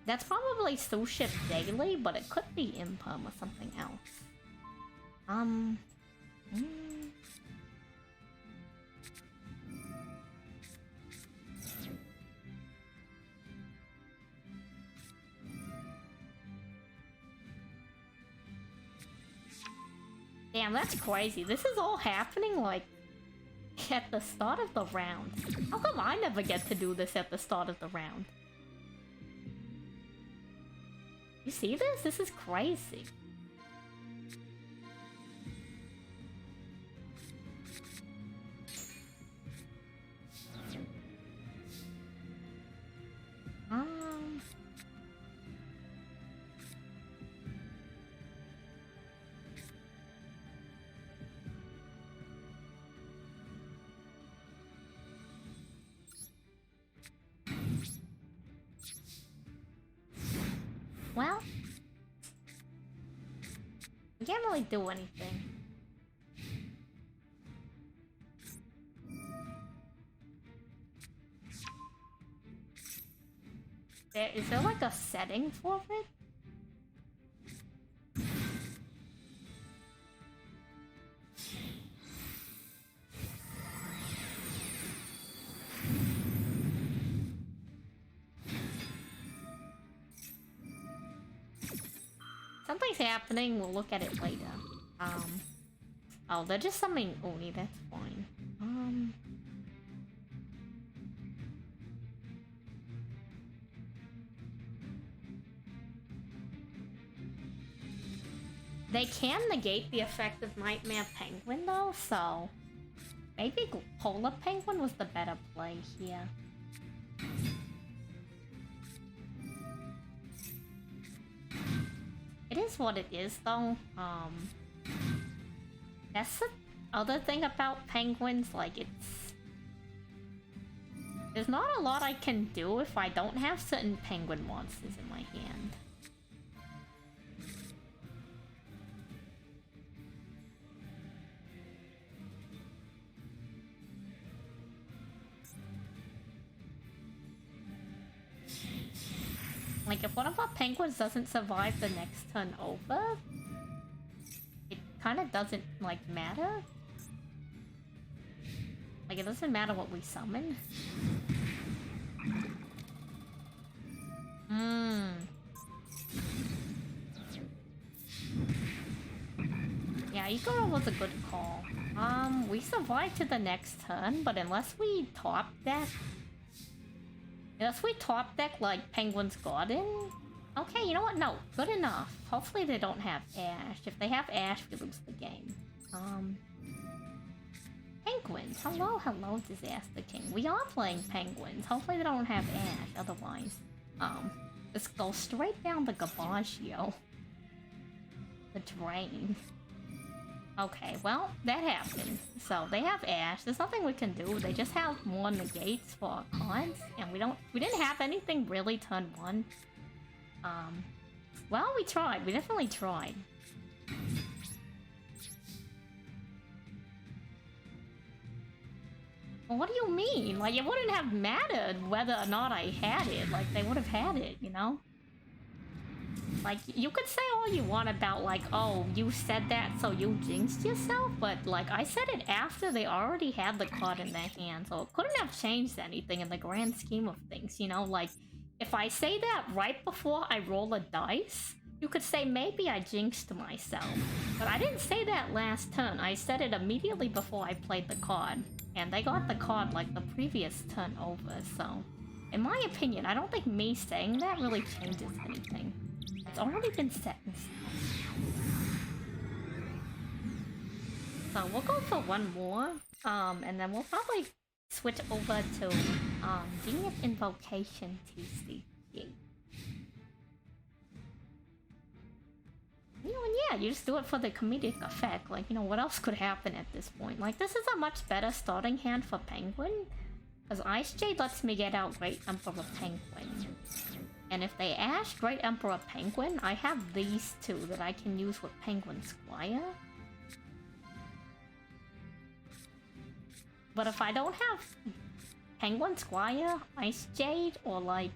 That's probably Ship daily, but it could be Imperm or something else. Damn, that's crazy. This is all happening, like, at the start of the round. How come I never get to do this at the start of the round? You see this? This is crazy. Well, I can't really do anything. Is there like a setting for it? Something's happening, we'll look at it later. Oh, they're just summoning Oni, that's fine. They can negate the effect of Nightmare Penguin though, so maybe Polar Penguin was the better play here. It is what it is though. That's the other thing about penguins, like there's not a lot I can do if I don't have certain penguin monsters in my hand. Like, if one of our penguins doesn't survive the next turn over, it kind of doesn't, like, matter. Like, it doesn't matter what we summon. Yeah, Ikora was a good call. We survived to the next turn, but unless we top deck... Unless we top deck, like, Penguin's Garden... Okay, you know what? No, good enough. Hopefully they don't have Ash. If they have Ash, we lose the game. Penguins. Hello, hello, Disaster King. We are playing Penguins. Hopefully they don't have Ash, otherwise... let's go straight down the Garbaggio. The drain. Okay, well, that happened. So, they have Ash. There's nothing we can do. They just have more negates for our cards. And we didn't have anything really turn one. Well, we tried. We definitely tried. Well, what do you mean? Like, it wouldn't have mattered whether or not I had it. Like, they would have had it, you know? Like, you could say all you want about, like, oh, you said that so you jinxed yourself, but, like, I said it after they already had the card in their hand, so it couldn't have changed anything in the grand scheme of things, you know? Like, if I say that right before I roll a dice, you could say maybe I jinxed myself. But I didn't say that last turn. I said it immediately before I played the card. And they got the card, like, the previous turn over, so... In my opinion, I don't think me saying that really changes anything. It's already been set in stone. So we'll go for one more, and then we'll probably switch over to Genius Invocation TCG. You know, and yeah, you just do it for the comedic effect. Like, you know, what else could happen at this point? Like, this is a much better starting hand for Penguin, because Ice Jade lets me get out Great Emperor Penguin. And if they Ash Great Emperor Penguin, I have these two that I can use with Penguin Squire. But if I don't have Penguin Squire, Ice Jade, or like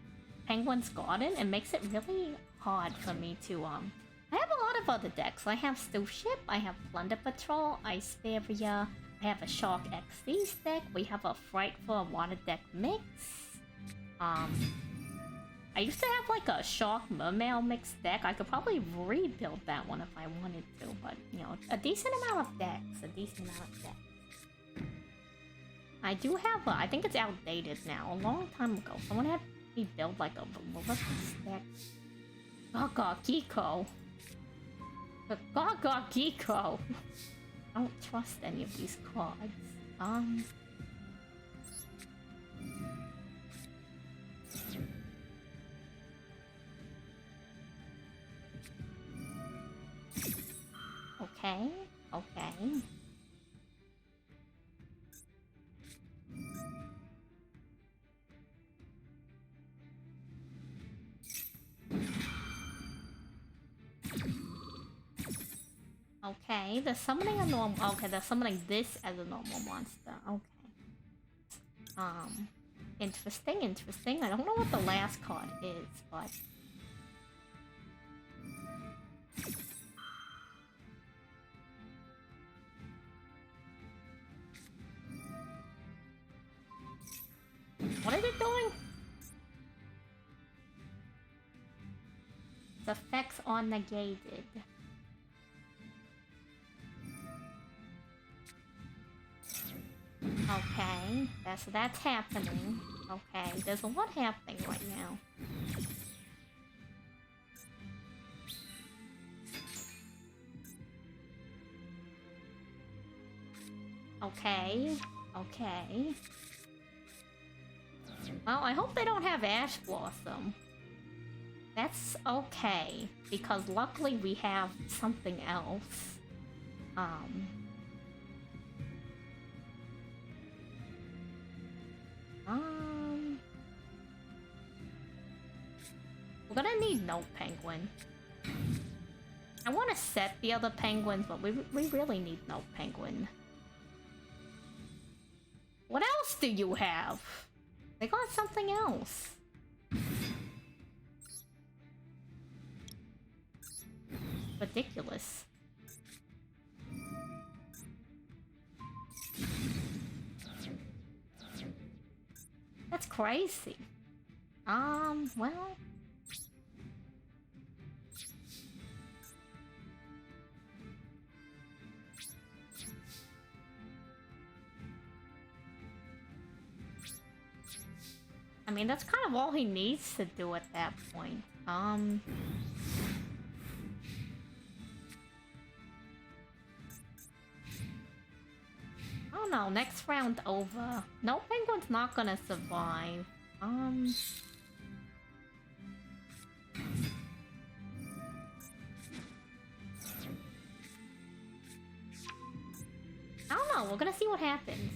Penguin's Garden, it makes it really hard for me to I have a lot of other decks. I have Stew Ship, I have Plunder Patrol, Ice Barrier, I have a Shark XC's deck, we have a Frightful Water deck mix. I used to have like a Shark Mermail mix deck. I could probably rebuild that one if I wanted to, but you know, a decent amount of decks. I do have a... I think it's outdated now. A long time ago. Someone had me build like a... What's that? Gaga Geeko. The Gaga Geeko. I don't trust any of these cards. Okay. Okay. Okay, they're summoning a normal... Okay, they're summoning this as a normal monster. Okay. Interesting, interesting. I don't know what the last card is, but... What is it doing? The effects are negated. Okay, so that's happening. Okay, there's a lot happening right now. Okay, okay. Well, I hope they don't have Ash Blossom. That's okay, because luckily we have something else. We're gonna need no penguin. I want to set the other penguins, but we really need no penguin. What else do you have? They got something else. Ridiculous. That's crazy. Well... I mean, that's kind of all he needs to do at that point. I don't know, next round over. No penguin's not gonna survive. I don't know, we're gonna see what happens.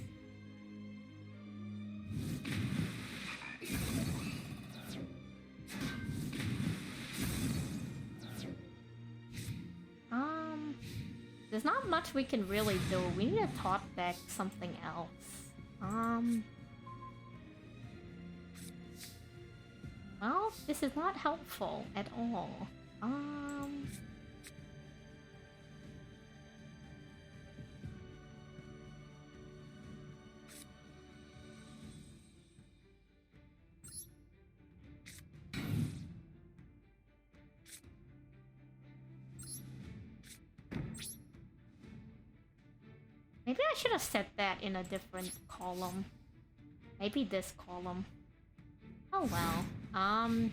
There's not much we can really do. We need to top deck something else. Well, this is not helpful at all. Maybe I should have set that in a different column. Maybe this column. Oh well.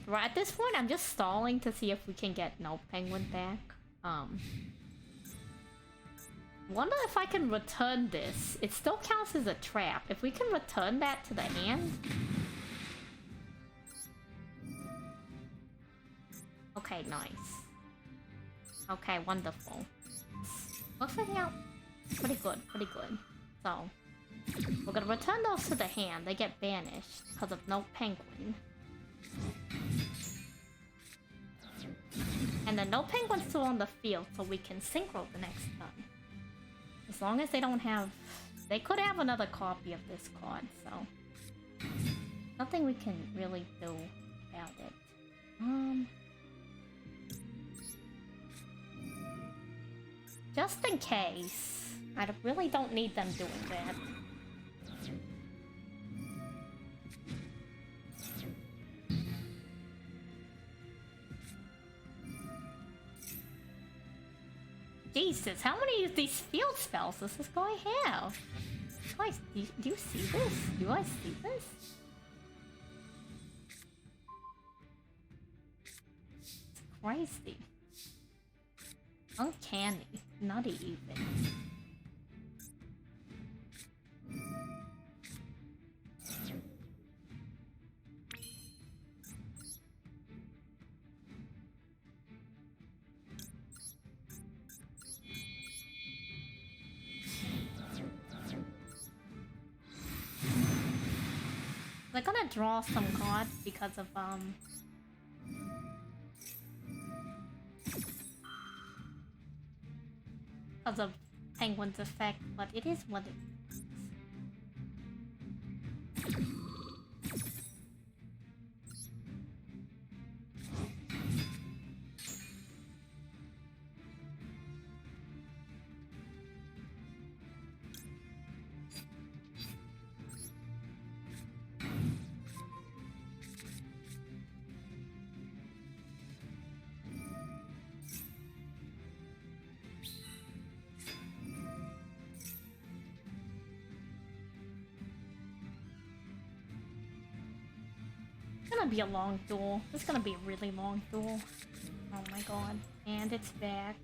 Right at this point, I'm just stalling to see if we can get no penguin back. Wonder if I can return this. It still counts as a trap. If we can return that to the hand. Okay, nice. Okay, wonderful. Looks like now. Pretty good, pretty good. So, we're gonna return those to the hand. They get banished because of no penguin. And then no penguin's still on the field, so we can synchro the next turn. As long as they don't have... They could have another copy of this card, so... Nothing we can really do about it. Just in case. I really don't need them doing that. Jesus, how many of these field spells does this guy have? guys, do you see this? Do you guys see this? It's crazy. Uncanny. Not even. They're gonna draw some cards because of Penguin's effect, but it is what it is. It's gonna be a long duel. It's gonna be a really long duel. Oh my god. And it's back.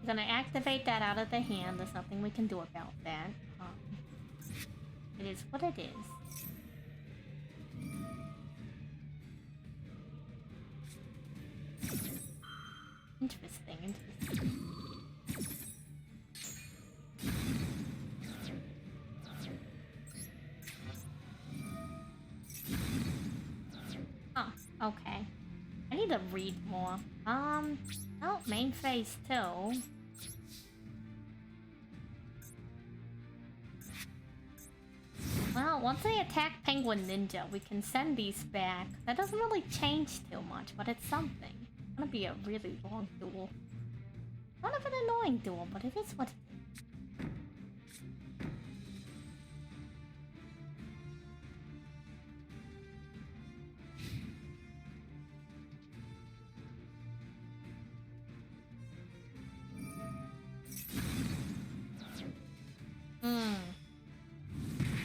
Gonna activate that out of the hand. There's nothing we can do about that. It is what it is. Interesting, interesting. Oh, okay. I need to read more. Oh, main phase 2. Well, once they attack Penguin Ninja, we can send these back. That doesn't really change too much, but it's something. It's gonna be a really long duel. Kind of an annoying duel, but it is what it is.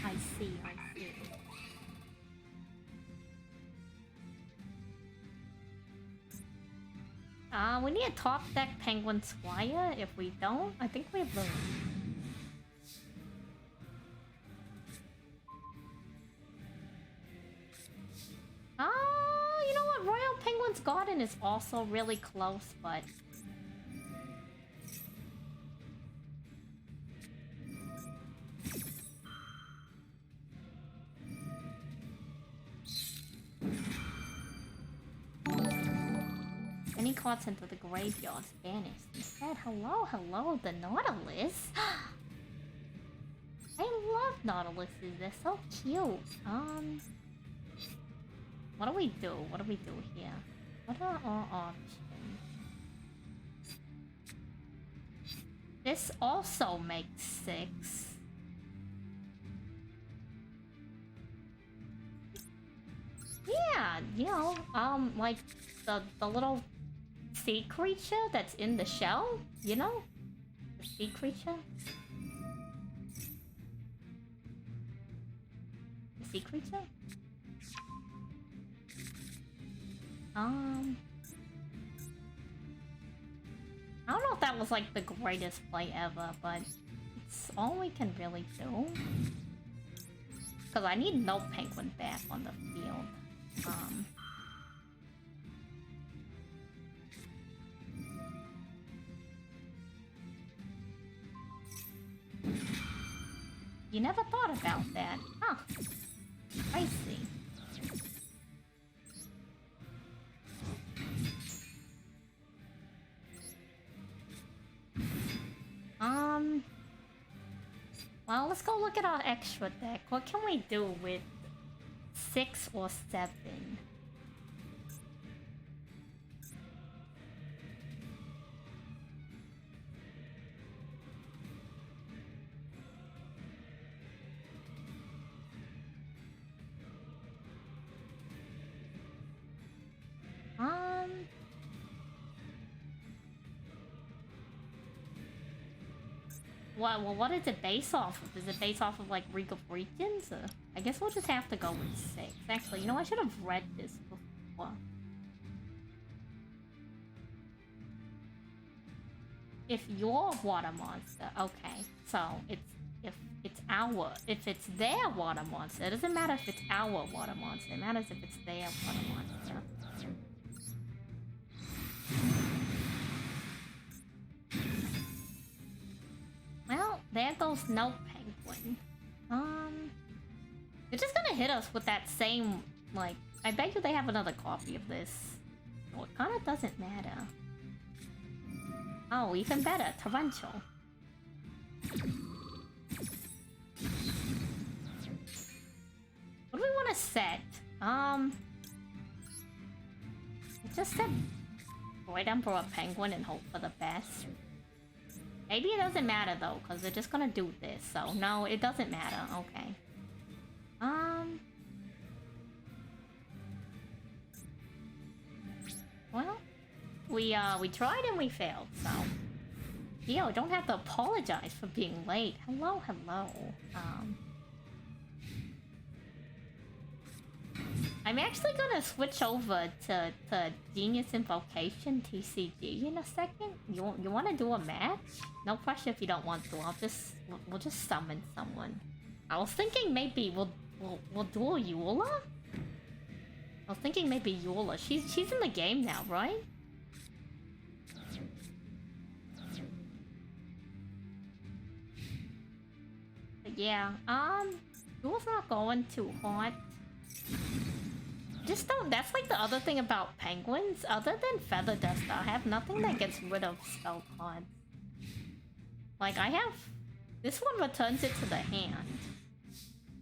I see, I see. We need a top deck Penguin Squire. If we don't, I think we lose. You know what? Royal Penguin's Garden is also really close, but... Any cards into the graveyard banished. Instead, hello, the Nautilus. I love Nautiluses. They're so cute. What do we do? What do we do here? What are our options? This also makes 6. Yeah, you know, like the little sea creature that's in the shell, you know? The sea creature? The sea creature? I don't know if that was like the greatest play ever, but it's all we can really do. Because I need no penguin back on the field. You never thought about that, huh? I see. Well, let's go look at our extra deck. What can we do with 6 or 7? what is it based off of? Is it based off of like League of Legends? I guess we'll just have to go with 6. Actually, you know, I should have read this before. If you're water monster, okay. So if it's their water monster, it doesn't matter if it's our water monster. It matters if it's their water monster. Well, there goes no penguin. They're just gonna hit us with that same, like, I bet you they have another copy of this. So it kinda doesn't matter. Oh, even better, torrential. What do we want to set? It just said Void Emperor Penguin and hope for the best. Maybe it doesn't matter though, because they're just gonna do this. So no, it doesn't matter. Okay. Well, we tried and we failed. So, yo, don't have to apologize for being late. Hello, hello. I'm actually gonna switch over to Genius Invocation TCG in a second. You want to do a match? No pressure if you don't want to. We'll just summon someone. I was thinking maybe we'll duel Eula. I was thinking maybe Eula. She's in the game now, right? But yeah, Duel's not going too hot. Just don't. That's like the other thing about penguins. Other than Feather Duster, I have nothing that gets rid of spell cards. Like I have, this one returns it to the hand,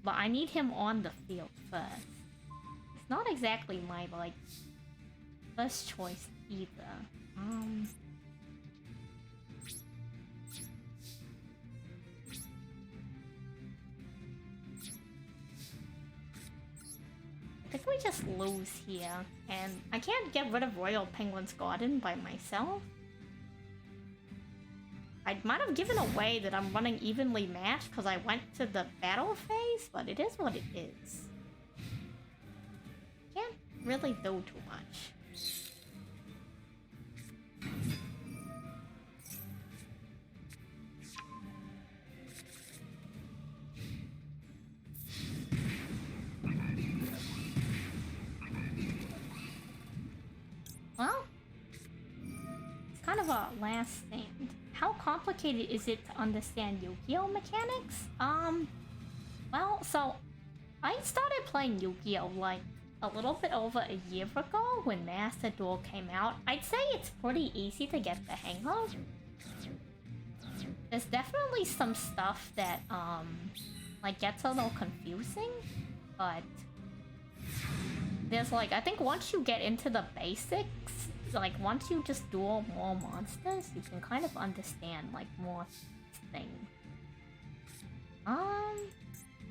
but I need him on the field first. It's not exactly my like first choice either. I think we just lose here, and I can't get rid of Royal Penguin's Garden by myself. I might have given away that I'm running evenly matched because I went to the battle phase, but it is what it is. Can't really do too much. Well, it's kind of a last thing. How complicated is it to understand Yu-Gi-Oh mechanics? Well, so I started playing Yu-Gi-Oh like a little bit over a year ago when Master Duel came out. I'd say it's pretty easy to get the hang of. There's definitely some stuff that like gets a little confusing, but there's like, I think once you get into the basics, like once you just duel more monsters, you can kind of understand like more things.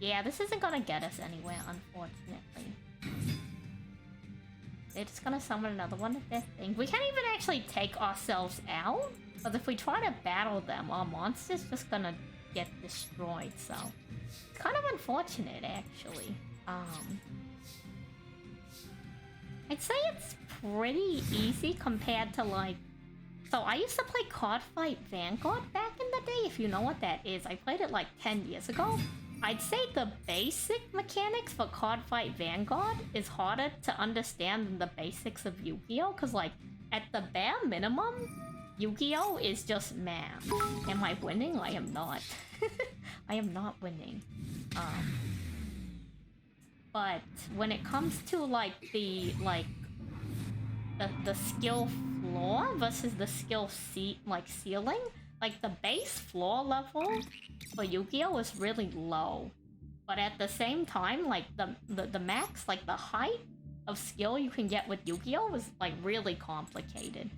Yeah, this isn't gonna get us anywhere, unfortunately. They're just gonna summon another one of their things. We can't even actually take ourselves out, but if we try to battle them, our monster's just gonna get destroyed, so it's kind of unfortunate, actually. I'd say it's pretty easy compared to like... So I used to play Card Fight Vanguard back in the day, if you know what that is. I played it like 10 years ago. I'd say the basic mechanics for Card Fight Vanguard is harder to understand than the basics of Yu-Gi-Oh! Because like, at the bare minimum, Yu-Gi-Oh! Is just math. Am I winning? I am not. I am not winning. But when it comes to like the skill floor versus the skill ceiling, like the base floor level for Yu-Gi-Oh is really low, but at the same time, like the max, like the height of skill you can get with Yu-Gi-Oh is like really complicated.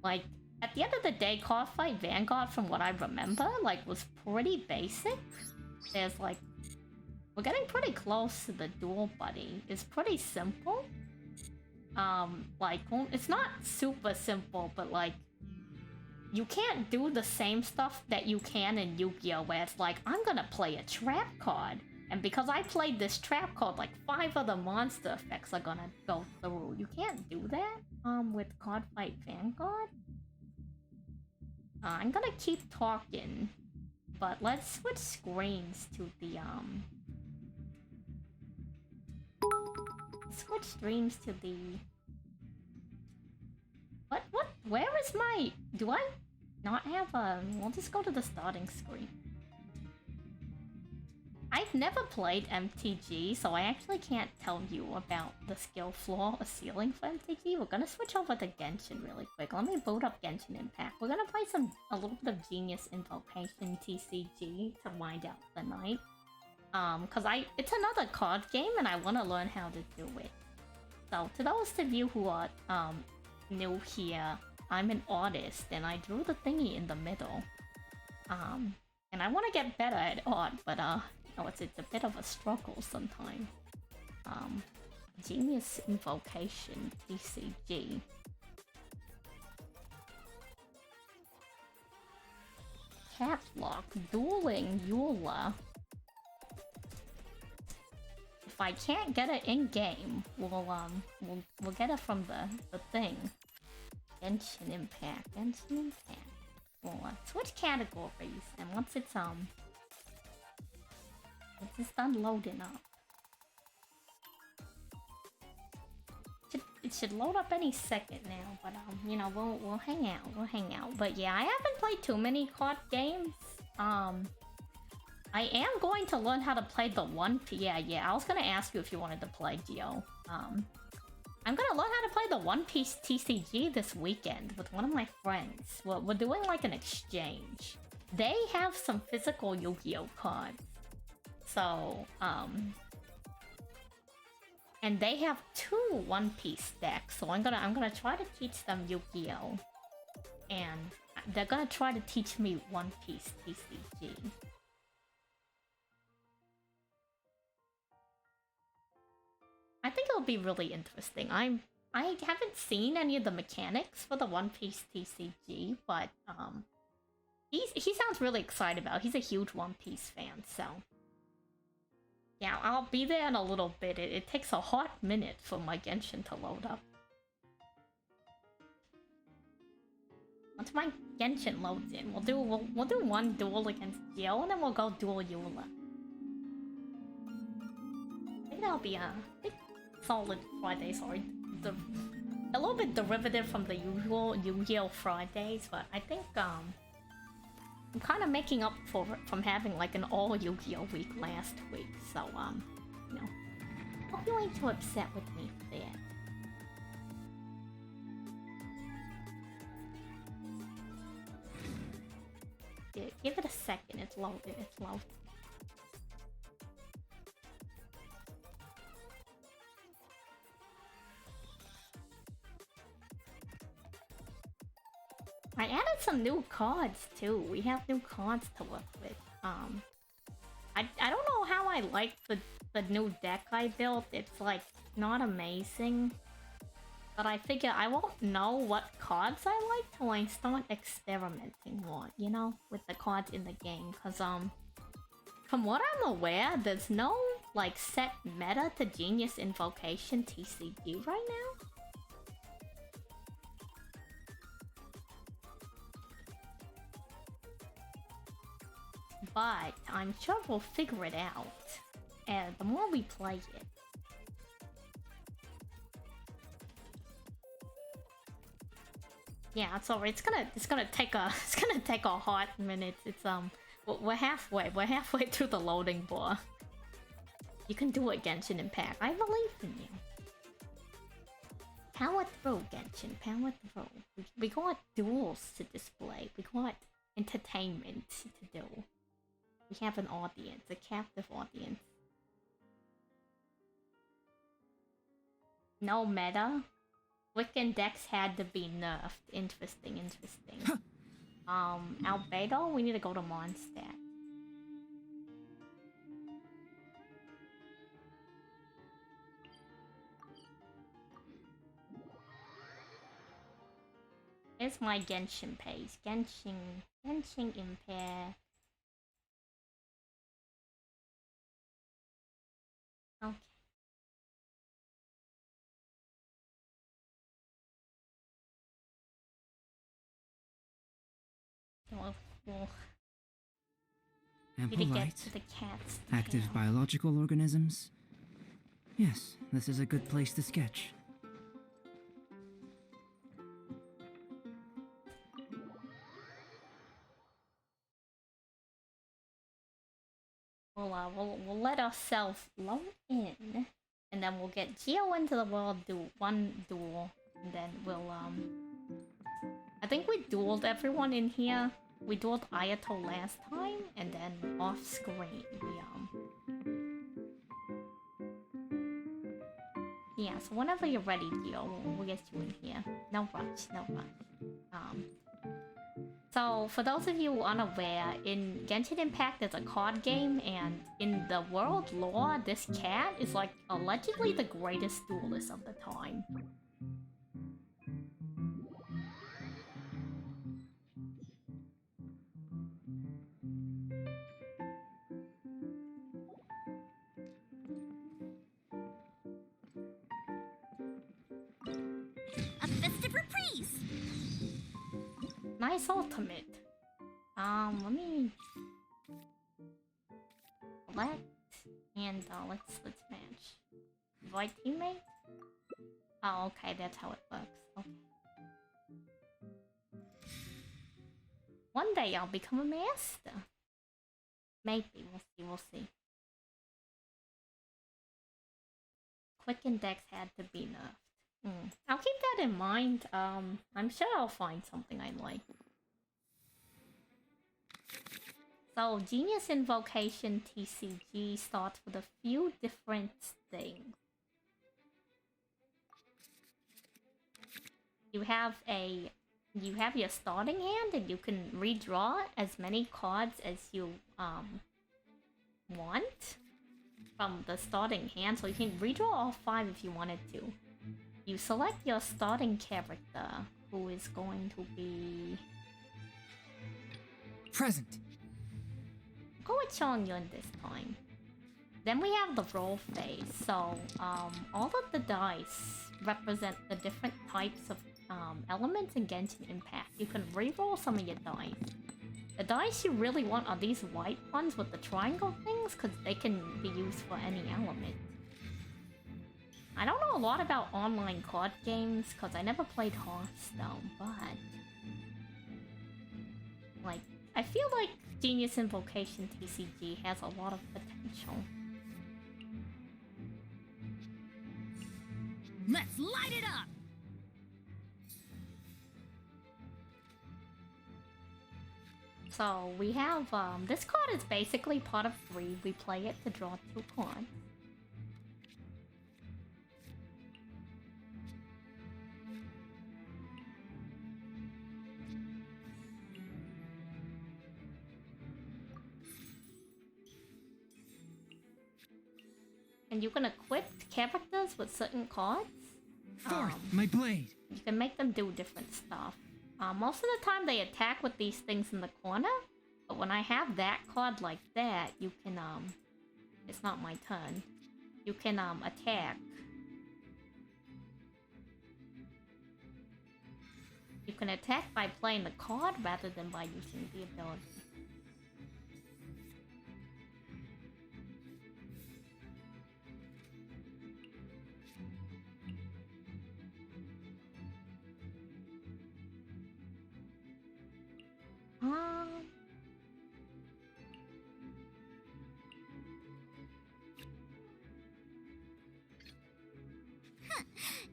Like at the end of the day, Card Fight Vanguard, from what I remember, like was pretty basic. There's like, we're getting pretty close to the Duel Buddy. It's pretty simple. Like, well, it's not super simple, but like, you can't do the same stuff that you can in Yu-Gi-Oh! Where it's like, I'm gonna play a trap card. And because I played this trap card, like 5 of the monster effects are gonna go through. You can't do that with Card Fight Vanguard. I'm gonna keep talking, but let's switch screens to the switch streams to the... What? Where is my... Do I not have a... We'll just go to the starting screen. I've never played MTG, so I actually can't tell you about the skill floor or ceiling for MTG. We're gonna switch over to Genshin really quick. Let me boot up Genshin Impact. We're gonna play a little bit of Genius Invocation TCG to wind out the night. Cause it's another card game and I wanna learn how to do it. So to those of you who are new here, I'm an artist and I drew the thingy in the middle. And I wanna get better at art, but it's a bit of a struggle sometimes. Genius Invocation TCG. Catlock Dueling Eula. If I can't get it in game, we'll get it from the thing. Genshin Impact. We'll switch categories, and once it's done loading up. It should load up any second now, but you know, we'll hang out. But yeah, I haven't played too many card games. I am going to learn how to play the One Piece. Yeah. I was gonna ask you if you wanted to play Geo. I'm gonna learn how to play the One Piece TCG this weekend with one of my friends. We're doing like an exchange. They have some physical Yu-Gi-Oh cards. So, and they have 2 One Piece decks. So I'm gonna try to teach them Yu-Gi-Oh, and they're gonna try to teach me One Piece TCG. I think it'll be really interesting. I haven't seen any of the mechanics for the One Piece TCG, but he sounds really excited about it. He's a huge One Piece fan, so yeah, I'll be there in a little bit. It takes a hot minute for my Genshin to load up. Once my Genshin loads in, we'll do one duel against Geo, and then we'll go duel Eula. I think that'll be a big solid Friday. Sorry, a little bit derivative from the usual Yu-Gi-Oh Fridays, but I think I'm kind of making up for it from having like an all Yu-Gi-Oh week last week. So you know, hope you ain't too upset with me for that. Give it a second. It's loaded. It's loaded. I added some new cards too. We have new cards to work with. I don't know how I like the new deck I built. It's like not amazing. But I figure I won't know what cards I like till I start experimenting more, you know, with the cards in the game. Cause from what I'm aware, there's no like set meta to Genius Invocation TCG right now. But I'm sure we'll figure it out. And the more we play it. Yeah, sorry. It's gonna take a hot minute. It's we're halfway through the loading bar. You can do it, Genshin Impact. I believe in you. Power through, Genshin. Power through. We got duels to display. We got entertainment to do. We have an audience, a captive audience. No meta. Wiccan decks had to be nerfed. Interesting. Albedo, we need to go to Mondstadt. Here's my Genshin page. Genshin Impact. Okay. We'll Ample need to get light, to the cats. active biological organisms. Yes, this is a good place to sketch. We'll let ourselves load in, and then we'll get Geo into the world, do one duel, and then we'll I think we dueled everyone in here. We dueled Ayato last time, and then off screen we yeah. So whenever you're ready, Geo, we'll get you in here. No rush, no rush. So, for those of you unaware, in Genshin Impact there's a card game, and in the world lore, this cat is like allegedly the greatest duelist of the time. A festive reprise! Nice ultimate. Let me select and let's match. Invite teammate? Oh, okay, that's how it works. Okay. One day I'll become a master. Maybe, we'll see. Quick index had to be nerfed. I'll keep that in mind. I'm sure I'll find something I like. So, Genius Invocation TCG starts with a few different things. You have your starting hand, and you can redraw as many cards as you want from the starting hand. So you can redraw all 5 if you wanted to. You select your starting character, who is going to be Present. go with Chongyun this time. Then we have the roll phase. So all of the dice represent the different types of elements in Genshin Impact. You can re-roll some of your dice. The dice you really want are these white ones with the triangle things, because they can be used for any element. I don't know a lot about online card games, because I never played Hearthstone, but like, I feel like Genius Invocation TCG has a lot of potential. Let's light it up! So we have, this card is basically part of 3. We play it to draw 2 cards. And you can equip characters with certain cards. Forth, my blade! You can make them do different stuff. Most of the time they attack with these things in the corner, but when I have that card like that, you can, it's not my turn. You can, attack. You can attack by playing the card rather than by using the ability.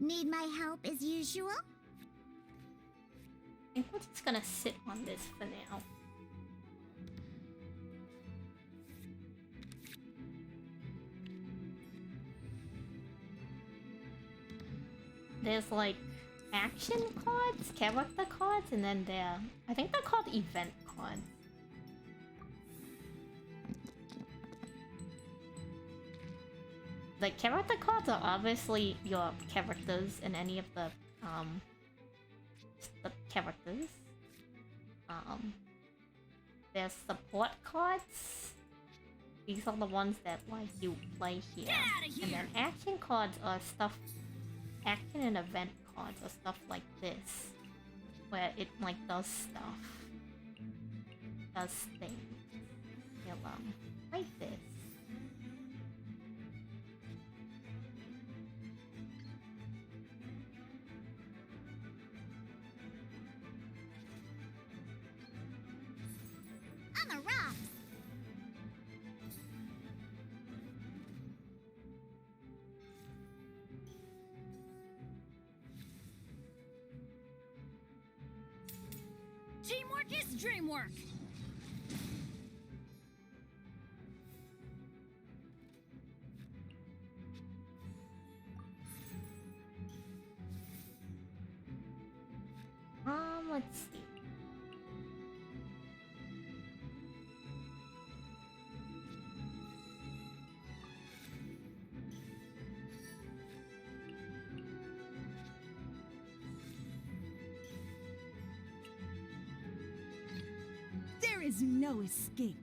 Need my help as usual? I think we're just gonna sit on this for now. There's like action cards, character cards, and then I think they're called event cards. The character cards are obviously your characters in any of the characters. There's support cards. These are the ones that like you play here. And then action cards are stuff, action and event cards are stuff like this, where it like does stuff, does things. Yellow, like this. On the rocks. Teamwork is dreamwork. Let's see. There is no escape.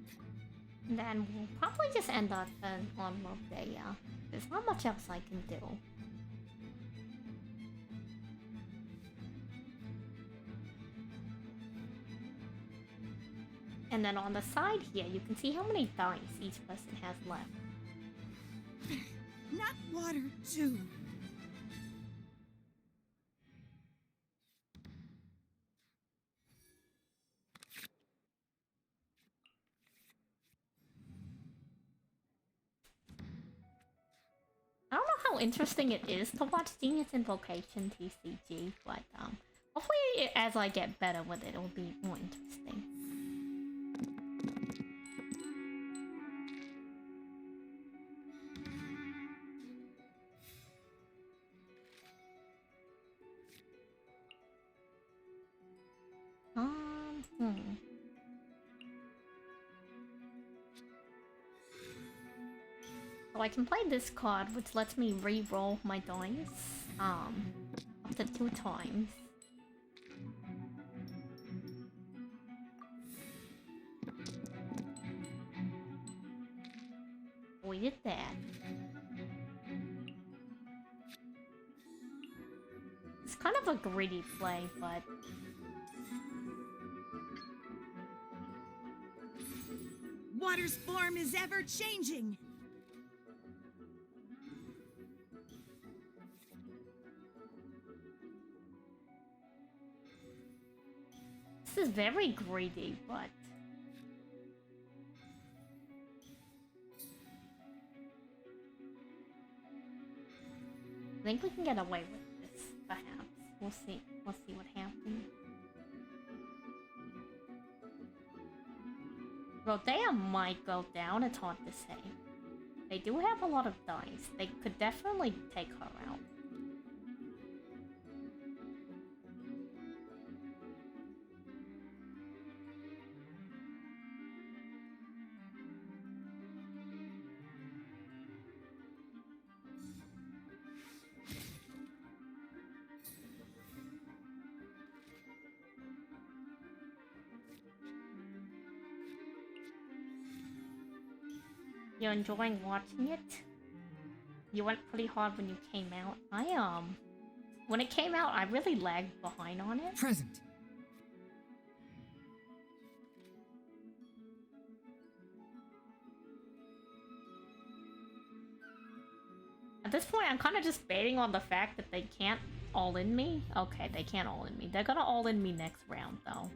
And then we'll probably just end our turn on Mobea. There's not much else I can do. And then on the side here, you can see how many dice each person has left. Not water, too. I don't know how interesting it is to watch Genius Invocation TCG, but hopefully as I get better with it, it'll be more interesting. So I can play this card, which lets me re-roll my dice, up to 2 times. We did that. It's kind of a greedy play, but Water's form is ever changing. this is very greedy, but I think we can get away with this, perhaps. We'll see. We'll see what happens. Rodea might go down, it's hard to say. They do have a lot of dice. They could definitely take her out. You're enjoying watching it? You went pretty hard when you came out. When it came out, I really lagged behind on it. Present. At this point, I'm kind of just baiting on the fact that they can't all-in me. Okay, they can't all-in me. They're gonna all-in me next round, though.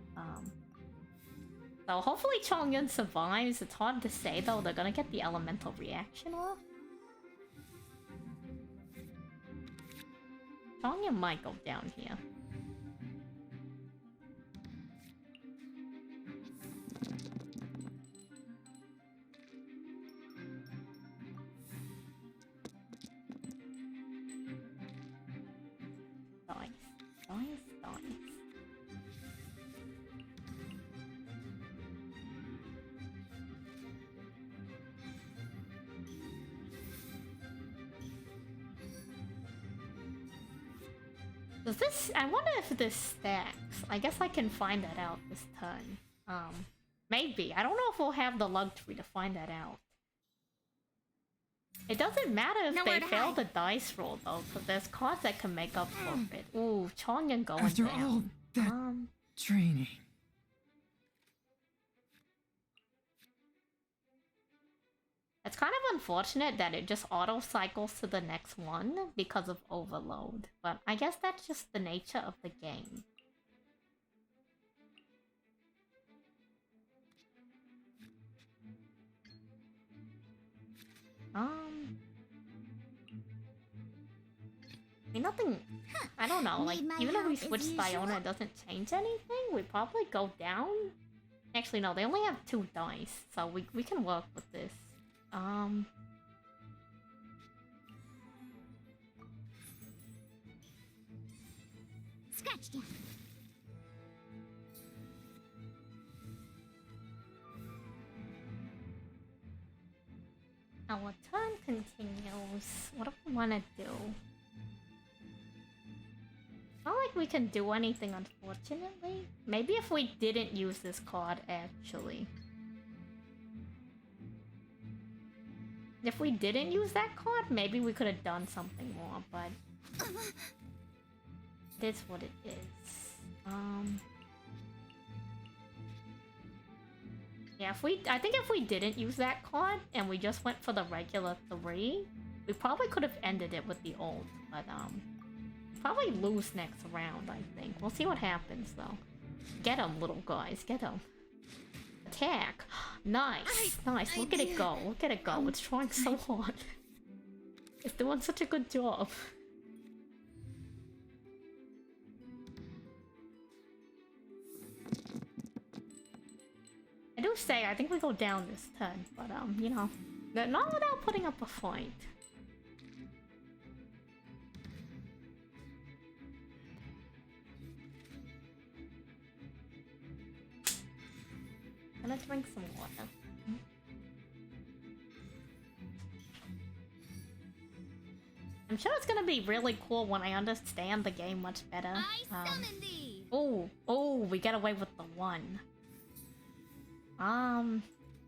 So hopefully Chongyun survives. It's hard to say, though. They're gonna get the elemental reaction off. Chongyun might go down here. Dice. Does this... I wonder if this stacks. I guess I can find that out this turn. Maybe. I don't know if we'll have the luxury to find that out. It doesn't matter if Nowhere they to fail hide. the dice roll, though, because there's cards that can make up for it. Ooh, Chongyun going After down. all that training. It's kind of unfortunate that it just auto-cycles to the next one because of overload. But I guess that's just the nature of the game. I mean, nothing... I don't know, like, Need my even if we help as switch Siona, usual? it doesn't change anything. We probably go down. Actually, no, they only have 2 dice, so we can work with this. Scratch down. Our turn continues. What do we want to do? Not like we can do anything, unfortunately. Maybe if we didn't use this card, actually. If we didn't use that card, maybe we could have done something more, but... it is what it is. Yeah, I think if we didn't use that card, and we just went for the regular 3, we probably could have ended it with the ult, but, probably lose next round, I think. We'll see what happens, though. Get him, little guys. Get him. Attack. Nice. Nice. Look at it go. Look at it go. It's trying so hard. It's doing such a good job. I do say, I think we go down this turn, but, you know, not without putting up a fight. Gonna drink some water. I'm sure it's gonna be really cool when I understand the game much better. I summon thee. Oh, we get away with the 1.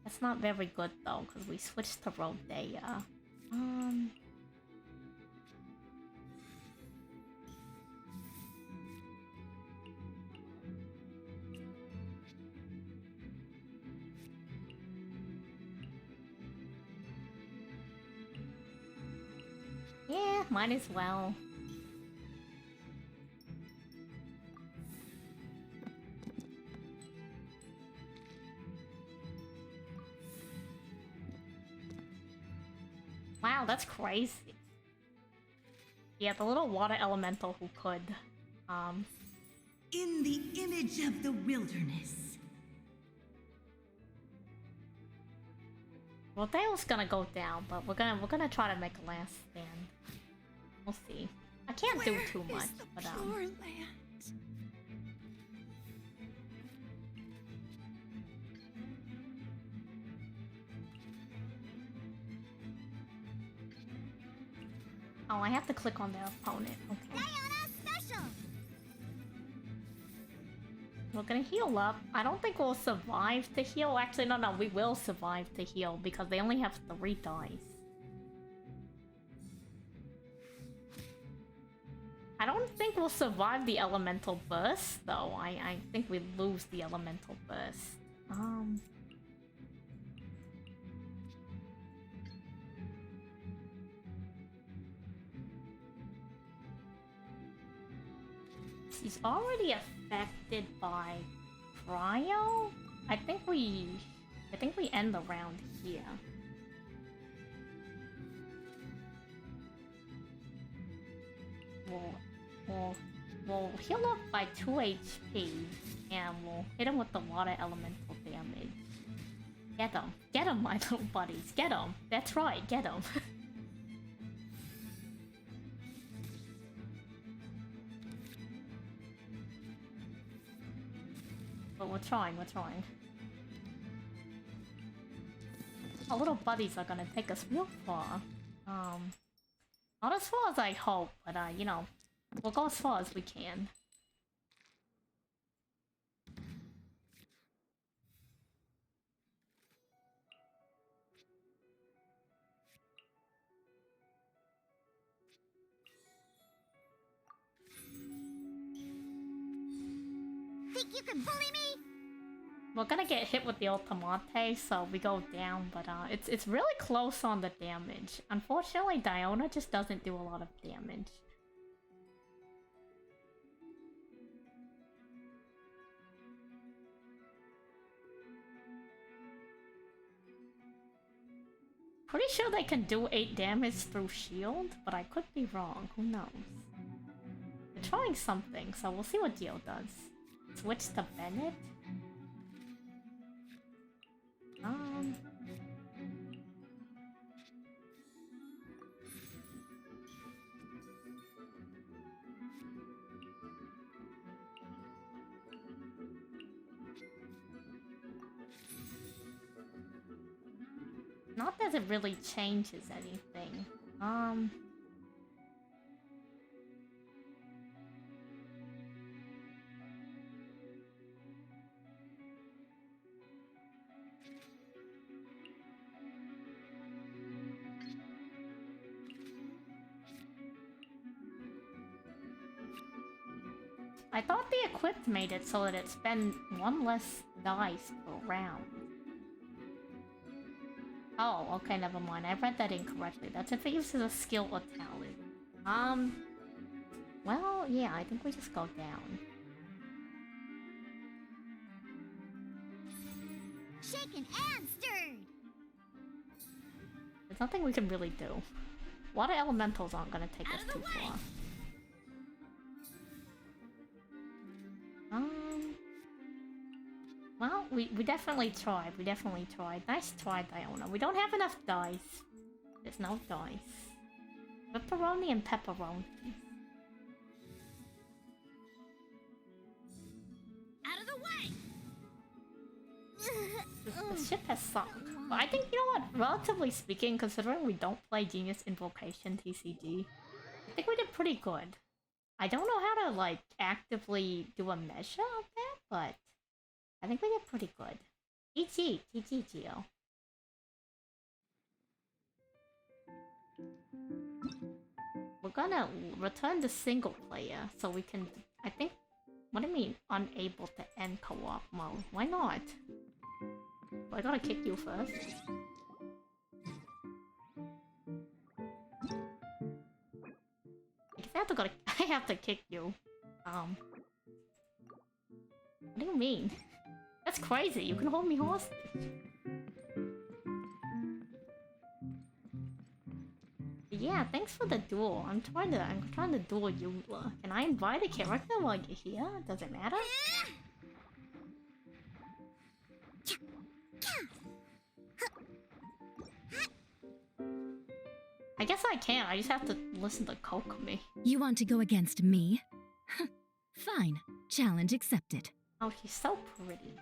That's not very good though, because we switched to Rodea. Yeah, might as well. Wow, that's crazy. Yeah, the little water elemental who could. In the image of the wilderness. Well, Dale's gonna go down, but we're gonna try to make a last stand. We'll see. I can't do too much, but Pure land. oh, I have to click on the opponent. Okay. Diana special. We're gonna heal up. I don't think we'll survive to heal. Actually, no, we will survive to heal because they only have 3 dice. I don't think we'll survive the elemental burst, though. I think we lose the elemental burst. She's already affected by cryo. I think we end the round here. We'll heal up by 2 HP, and we'll hit him with the water elemental damage. Get him, my little buddies, get him. That's right, get him. But we're trying. Our little buddies are gonna take us real far. Not as far as I hope, but you know, We'll go as far as we can. Think you can bully me? We're gonna get hit with the Ultimate, so we go down, but it's really close on the damage. Unfortunately, Diona just doesn't do a lot of damage. Pretty sure they can do 8 damage through shield, but I could be wrong. Who knows? They're trying something, so we'll see what Dio does. Switch to Bennett? Not that it really changes anything. I thought the equipped made it so that it spend 1 less dice per round. Oh, okay, never mind. I read that incorrectly. That's if it uses a skill or talent. Well, yeah, I think we just go down. Shaken and stirred. There's nothing we can really do. Water elementals aren't gonna take us too far. Well, we definitely tried. We definitely tried. Nice try, Diona. We don't have enough dice. There's no dice. Pepperoni and pepperoni. Out of the way! The ship has sunk. But I think, you know what? Relatively speaking, considering we don't play Genius Invocation TCG, I think we did pretty good. I don't know how to, like, actively do a measure of that, but I think we did pretty good. GG, Gio. We're gonna return to single player so we can, I think, what do you mean unable to end co-op mode? Why not? Well, I gotta kick you first. I have to kick you. What do you mean? That's crazy. You can hold me hostage. But yeah, thanks for the duel. I'm trying to duel Eula. Can I invite a character while you're here? Does it matter? I guess I can. I just have to listen to Kokomi. You want to go against me? Fine. Challenge accepted. Oh, she's so pretty.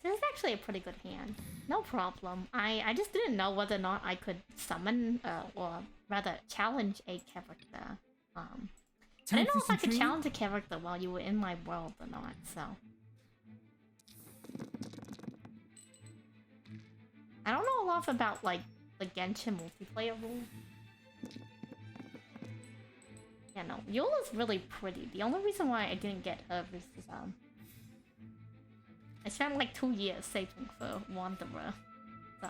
This is actually a pretty good hand. No problem. I just didn't know whether or not I could summon, or rather challenge a character. I didn't know if I could challenge a character while you were in my world or not, so. I don't know a lot about, like, the Genshin multiplayer rules. Yeah, no. Eula's really pretty. The only reason why I didn't get her is, I spent like 2 years saving for Wanderer, so.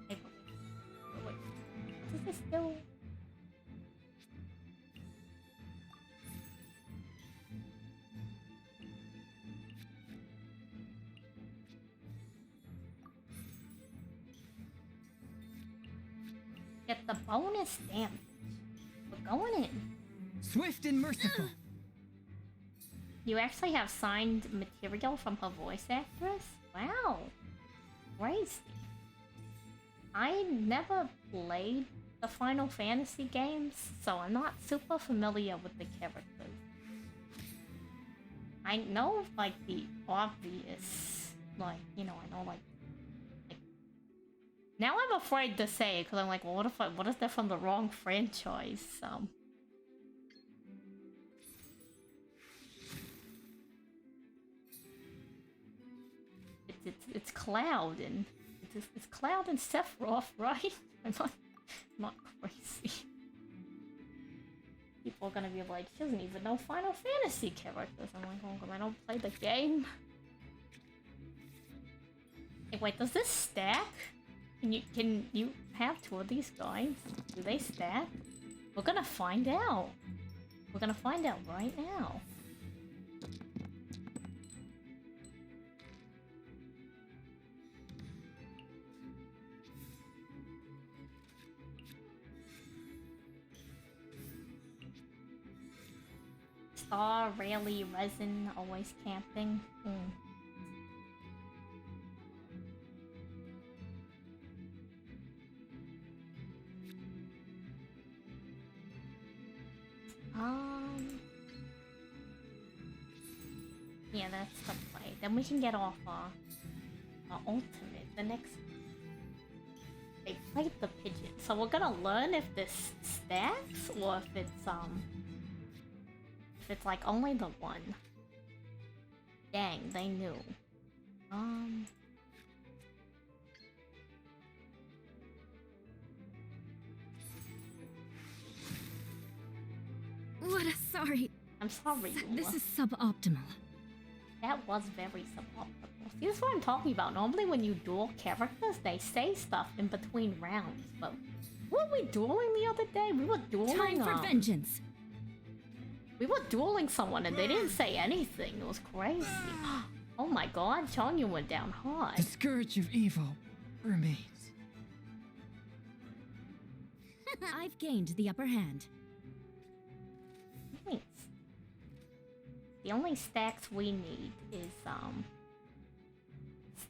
Hey, wait. Is this still? Get the bonus damage. We're going in. Swift and merciful. You actually have signed material from her voice actress? Wow. Crazy. I never played the Final Fantasy games, so I'm not super familiar with the characters. I know, like, the obvious, like, you know, I know, like now I'm afraid to say it, because I'm like, well, what if they're from the wrong franchise, It's Cloud and it's Cloud and Sephiroth, right? I'm not crazy. People are gonna be like, she doesn't even know Final Fantasy characters. I'm like, oh, I don't play the game. Hey, wait, does this stack? Can you have two of these guys? Do they stack? We're gonna find out. We're gonna find out right now. Star, Rayleigh, Resin, always camping. Yeah, that's the play. Then we can get off our ultimate. The next... They played the pigeon. So we're gonna learn if this stacks or if it's like only the one. Dang, they knew. What a sorry. I'm sorry. This is suboptimal. That was very suboptimal. See, this is what I'm talking about. Normally when you duel characters, they say stuff in between rounds, but what were we dueling the other day? We were dueling... Time for vengeance! We were dueling someone and they didn't say anything. It was crazy. Oh my god, Chongyun went down hard. The scourge of evil remains. I've gained the upper hand. Thanks. The only stacks we need is,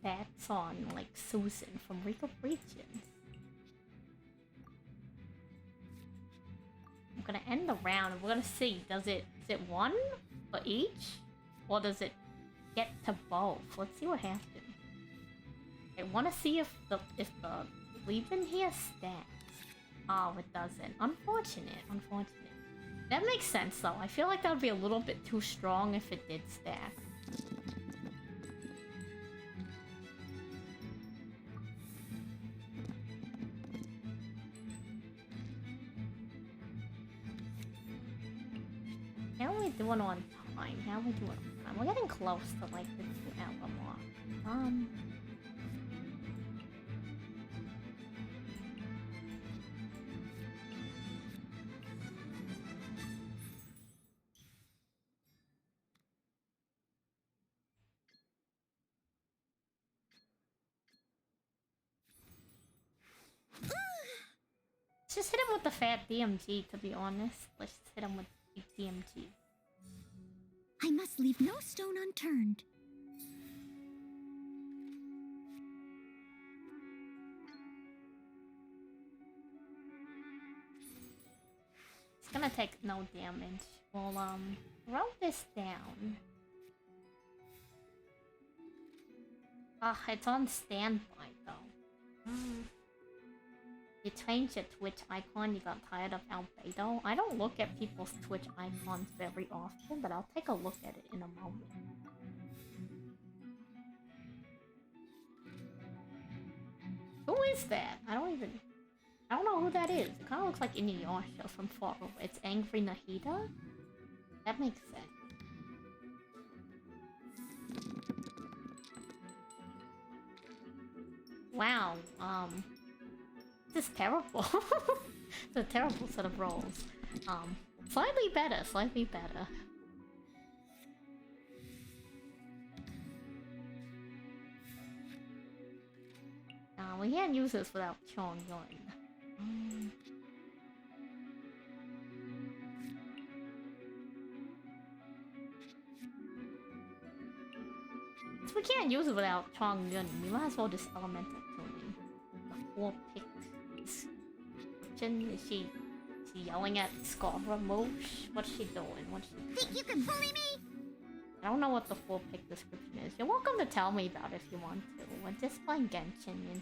stats on, like, Susan from League of Legends. I'm gonna end the round and we're gonna see, is it one for each? Or does it get to both? Let's see what happens. I wanna see if the leaving here stacks. Oh, it doesn't. Unfortunate. That makes sense though. I feel like that would be a little bit too strong if it did stack. How are we doing on time? We're getting close to like the 2-hour mark. Let's just hit him with the fat DMG, to be honest. Let's just hit him with the DMG. I must leave no stone unturned. It's gonna take no damage. We'll, throw this down. It's on standby, though. You changed your Twitch icon, you got tired of albedo. I don't look at people's Twitch icons very often, but I'll take a look at it in a moment. Who is that? I don't know who that is. It kind of looks like Inuyasha from far away. It's Angry Nahida? That makes sense. Wow, this is terrible. It's a terrible set of rolls. Slightly better. We can't use this without Chongyun. Since we can't use it without Chongyun, we might as well just elemental tuning. The 4 pick description. Is she yelling at Scaramouche? What's she doing? What's she doing? Think you can bully me? I don't know what the 4 pick description is. You're welcome to tell me about it if you want to. We're just playing Genshin.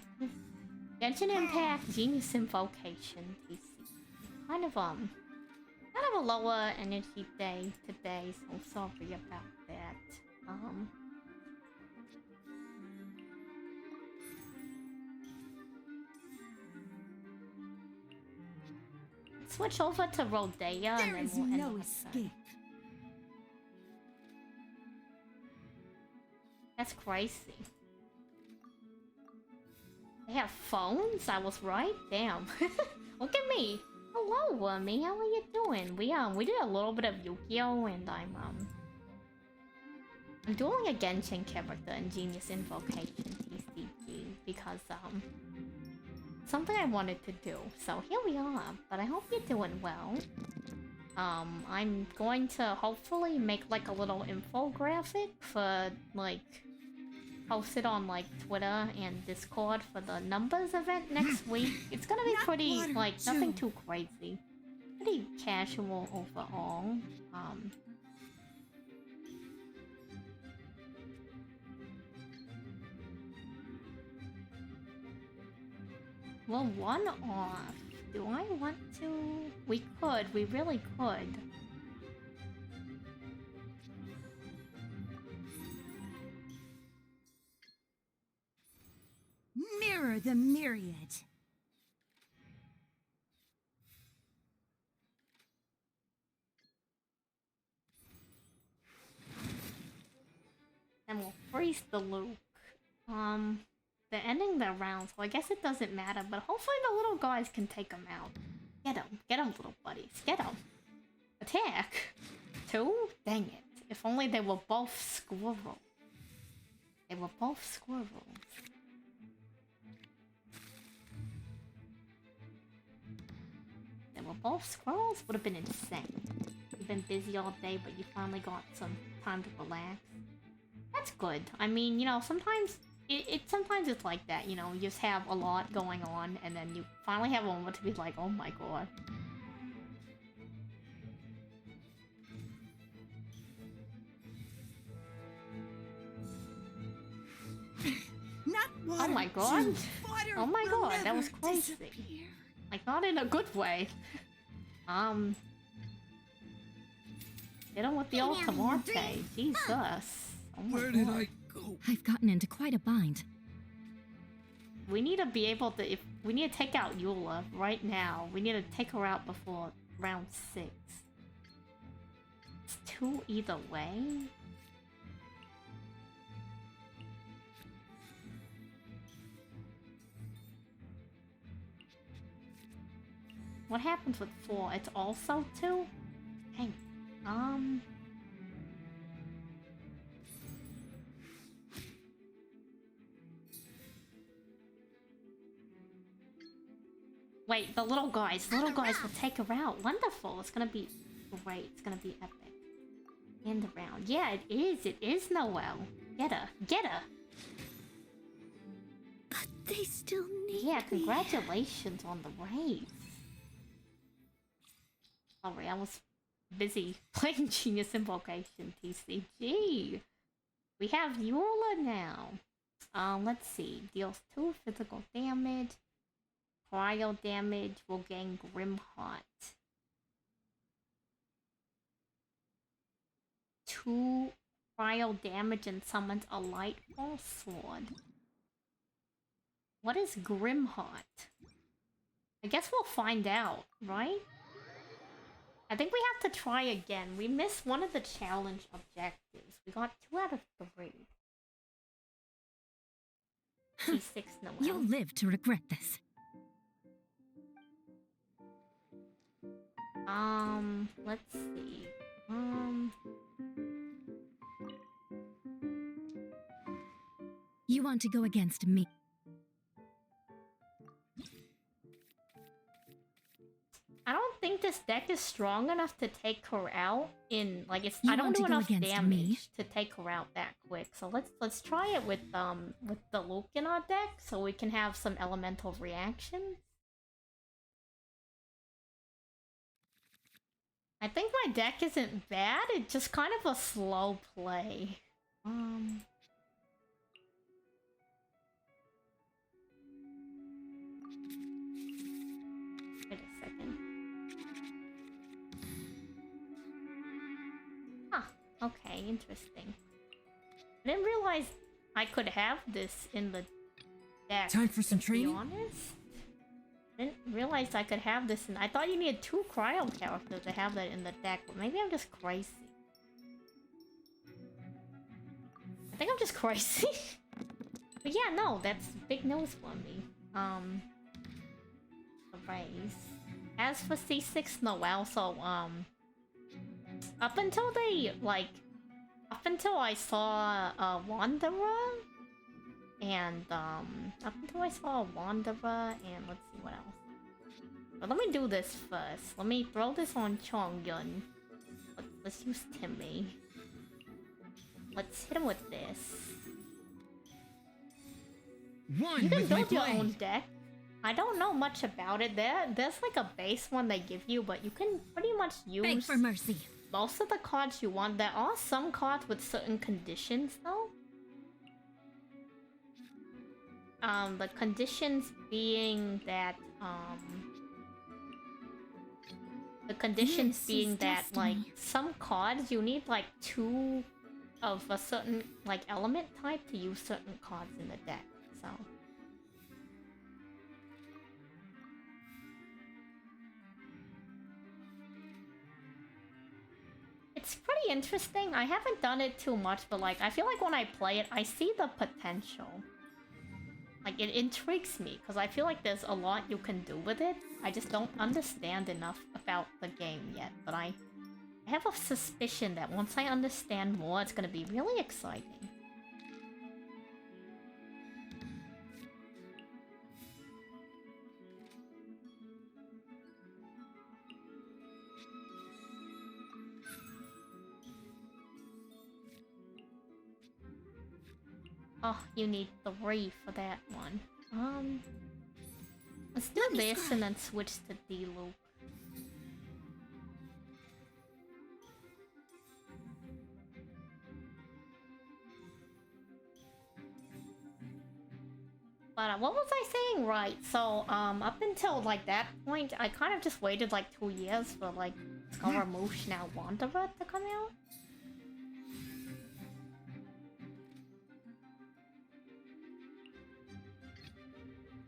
Genshin Impact, Genius Invocation, TC. Kind of a lower energy day today, so sorry about that. Switch over to Rodea and There then is we'll end no the escape. That's crazy. They have phones? I was right? Damn. Look at me. Hello, Wormy. How are you doing? We did a little bit of Yu-Gi-Oh! And I'm doing a Genshin character in Genius Invocation TCG because something I wanted to do. So here we are. But I hope you're doing well. I'm going to hopefully make like a little infographic for like post it on like Twitter and Discord for the numbers event next week. It's gonna be pretty like nothing too crazy. Pretty casual overall. Well, one off. Do I want to? We could. We really could. Mirror the myriad. And we'll freeze the Luke. They're ending their round, so I guess it doesn't matter, but hopefully the little guys can take them out. Get them, little buddies, get them. Attack! 2? Dang it. If only they were both squirrels. They were both squirrels. They were both squirrels? Would have been insane. You've been busy all day, but you finally got some time to relax. That's good. I mean, you know, sometimes sometimes it's like that, you know, you just have a lot going on and then you finally have a moment to be like, oh my god. Not water. Oh my god. Water Oh my will god, that was never crazy. disappear. Like, not in a good way. Hit him with the Ultimate. Jesus. Oh my Where god. did I go? I've gotten into quite a bind. We need to be able to, if we need to take out Eula right now. We need to take her out before round 6. It's 2 either way. What happens with 4? It's also 2? Dang. Wait, the little guys will take her out. Wonderful. It's gonna be great. It's gonna be epic. End the round. Yeah, it is. It is Noelle. Get her. Get her. But they still need Yeah, me. congratulations on the race. Sorry, I was busy playing Genius Invocation TCG. We have Eula now. Let's see. Deals 2 physical damage. Cryo damage will gain Grim Heart. 2 cryo damage and summons a light ball sword. What is Grim Heart? I guess we'll find out, right? I think we have to try again. We missed one of the challenge objectives. We got 2 out of 3. T6 Noelle. You'll live to regret this. Let's see. You want to go against me? I don't think this deck deck is strong enough to take her out in like it's. You I don't want do to go enough against damage me? to take her out that quick. So let's try it with the Luke in our deck, so we can have some elemental reactions. I think my deck isn't bad. It's just kind of a slow play. Wait a second. Huh. Okay, interesting. I didn't realize I could have this in the deck. Time for some to be training? honest. I didn't realize I could have this in. I thought you needed 2 cryo characters to have that in the deck, but maybe I'm just crazy. I think I'm just crazy. But yeah, no, that's big news for me. Raise. As for C6 Noel, so up until I saw Wanderer, and up until I saw Wanderer, and let's see what else. But let me do this first. Let me throw this on Chongyun. Let's use Timmy. Let's hit him with this. One You can with my build your blade. own deck. I don't know much about it. There's like a base one they give you, but you can pretty much Beg use for mercy. most of the cards you want. There are some cards with certain conditions though. The conditions being that This is like destiny. some cards you need like 2 of a certain like element type to use certain cards in the deck. So it's pretty interesting. I haven't done it too much, but like I feel like when I play it, I see the potential. Like it intrigues me because I feel like there's a lot you can do with it. I just don't understand enough about the game yet, but I have a suspicion that once I understand more, it's gonna be really exciting. Oh, you need 3 for that one. Let's do Let me this scry. and then switch to D-Loop. But what was I saying? Right, so up until like that point, I kind of just waited like 2 years for like Scholar Moosh now Wanderer to come out.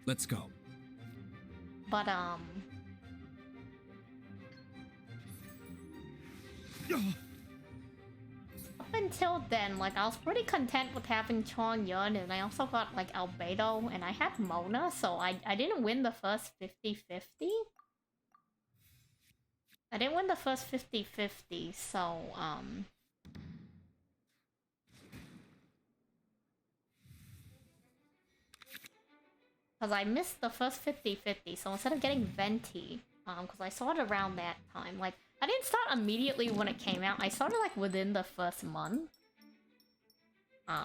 Let's go. But up until then, like I was pretty content with having Chongyun, and I also got like Albedo, and I had Mona, so I didn't win the first 50-50. I didn't win the first 50-50, so because I missed the first 50-50, so instead of getting Venti, because I saw it around that time, like, I didn't start immediately when it came out, I started, like, within the first month.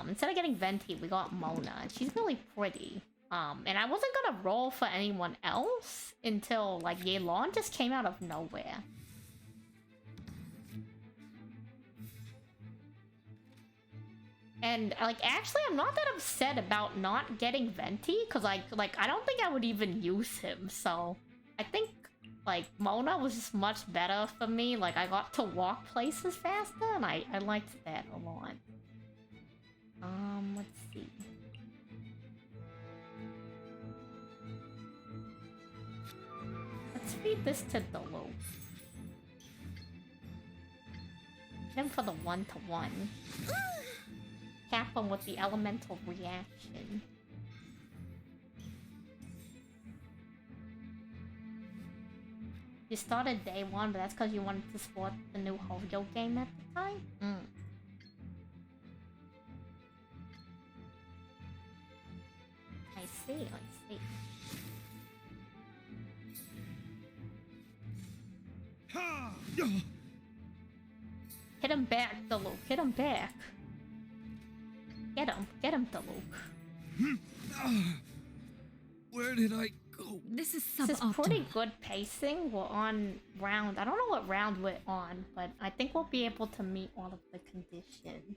Instead of getting Venti, we got Mona, and she's really pretty. And I wasn't gonna roll for anyone else until, like, Yelan just came out of nowhere. And, like, actually, I'm not that upset about not getting Venti, because, I don't think I would even use him, so... I think, like, Mona was just much better for me, like, I got to walk places faster, and I liked that a lot. Let's see. Let's feed this to Dolo. Then for the 1-to-1. Cap him with the elemental reaction. You started day 1, but that's because you wanted to support the new Hoyo game at the time? I see. Hit him back, Diluc. Hit him back. Get him, Diluc. Where did I go? This is This is suboptimal. pretty good pacing. We're on round. I don't know what round we're on, but I think we'll be able to meet all of the conditions.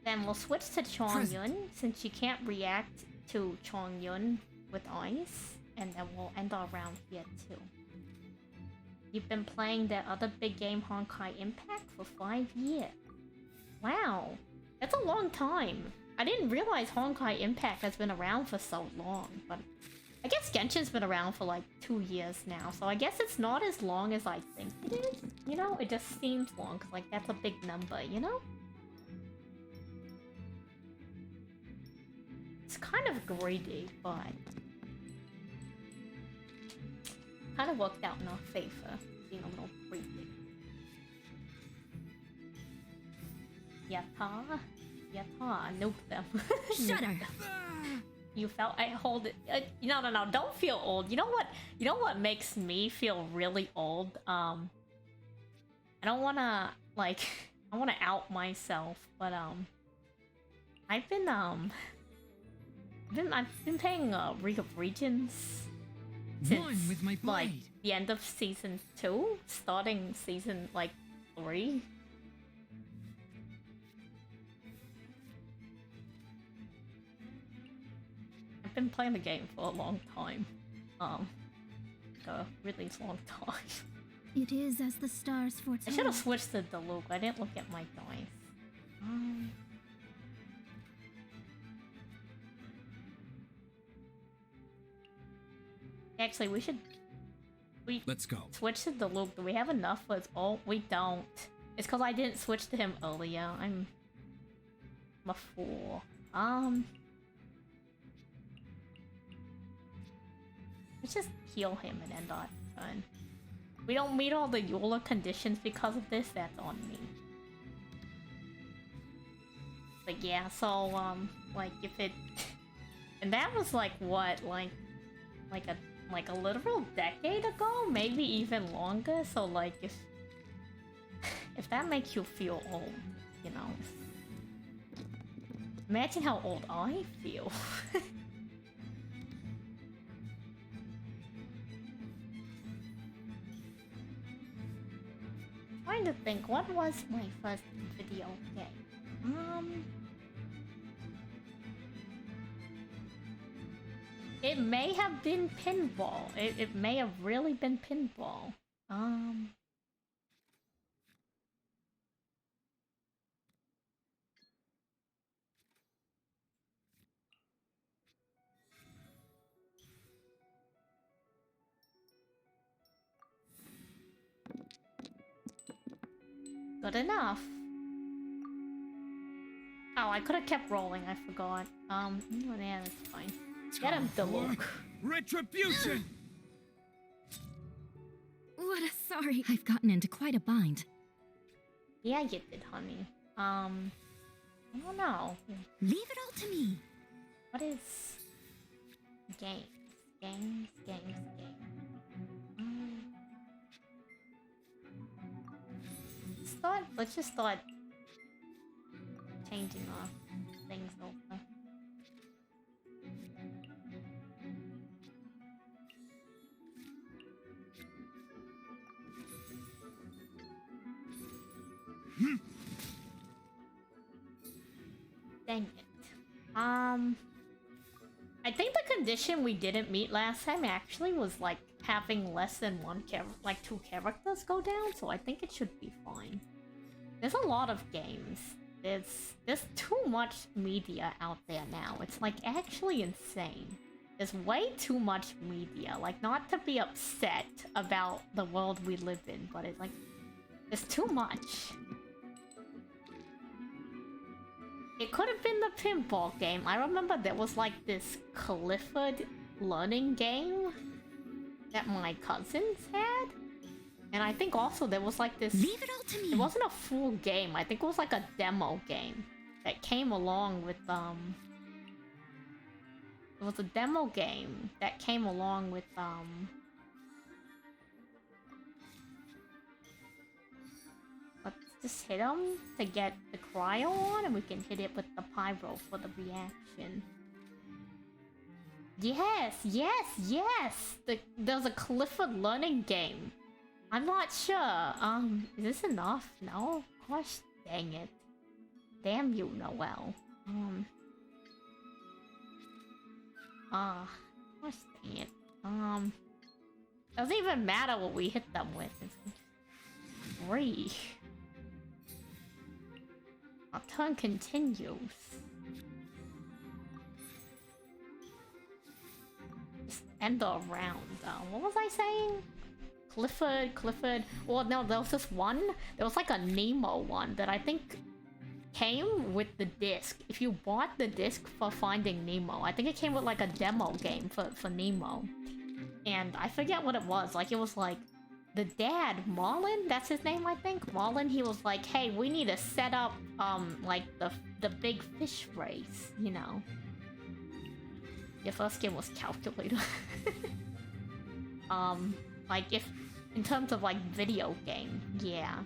Then we'll switch to Chongyun, since you can't react to Chongyun with ice, and then we'll end our round here too. You've been playing that other big game, Honkai Impact, for 5 years. Wow, that's a long time. I didn't realize Honkai Impact has been around for so long, but I guess Genshin's been around for like 2 years now, so I guess it's not as long as I think it is. You know, it just seems long, because like that's a big number, you know? It's kind of greedy, but kind of worked out in our favor, being a little greedy. Yatta, nuke them. Shudder. You felt I hold it. No, don't feel old. You know what? You know what makes me feel really old? I don't wanna like. I wanna out myself, but I've been playing League of Legends since One with my like blade. the end of season 2, starting season like 3. I've been playing the game for a long time. A really long time. It is as the stars I foretell. should have switched to Diluc. I didn't look at my dice. Actually, Let's go. switch to Diluc. Do we have enough for his ult? We don't. It's because I didn't switch to him earlier. I'm a fool. Let's just heal him and end our turn. We don't meet all the Eula conditions because of this. That's on me. But yeah, so like if it, and that was like what, like a literal decade ago, maybe even longer. So like if that makes you feel old, you know, imagine how old I feel. Trying to think, what was my first video game? It may have been pinball. It may have really been pinball. Good enough. Oh, I could have kept rolling. I forgot. Yeah, that's fine. Get him, Diluc. Retribution! What a sorry. I've gotten into quite a bind. Yeah, you did, honey. I don't know. Leave it all to me. What is games? Games. Let's just start changing our things over. Dang it. I think the condition we didn't meet last time actually was like having less than like 2 characters go down, so I think it should be fine. There's a lot of games. There's too much media out there now. It's like actually insane. There's way too much media. Like, not to be upset about the world we live in, but it's like there's too much. It could have been the pinball game. I remember there was like this Clifford learning game that my cousins had. And I think also there was like this... Leave it all to me. It wasn't a full game. I think it was like a demo game that came along with, It was a demo game that came along with, Let's just hit him to get the cryo on, and we can hit it with the pyro for the reaction. Yes, yes, yes! There's a Clifford learning game. I'm not sure. Is this enough? No? Gosh dang it. Damn you, Noel. Gosh dang it. Doesn't even matter what we hit them with. It's free. Our turn continues. Just end the round. What was I saying? Clifford. Well, no, there was this one. There was like a Nemo one that I think came with the disc. If you bought the disc for Finding Nemo, I think it came with like a demo game for Nemo. And I forget what it was. Like, it was like the dad, Marlin, that's his name, I think. Marlin, he was like, hey, we need to set up, like the big fish race, you know. Your first game was Calculator. Like, if, in terms of, like, video game, yeah.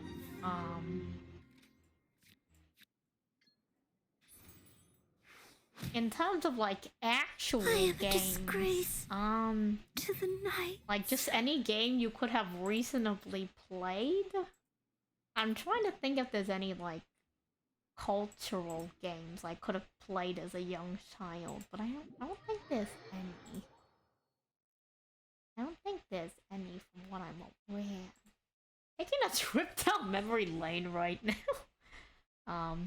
In terms of, like, actual games... I am a disgrace to the night. Like, just any game you could have reasonably played? I'm trying to think if there's any, like, cultural games I could have played as a young child, but I don't think there's any. I don't think there's any from what I'm aware. Taking a trip down memory lane right now.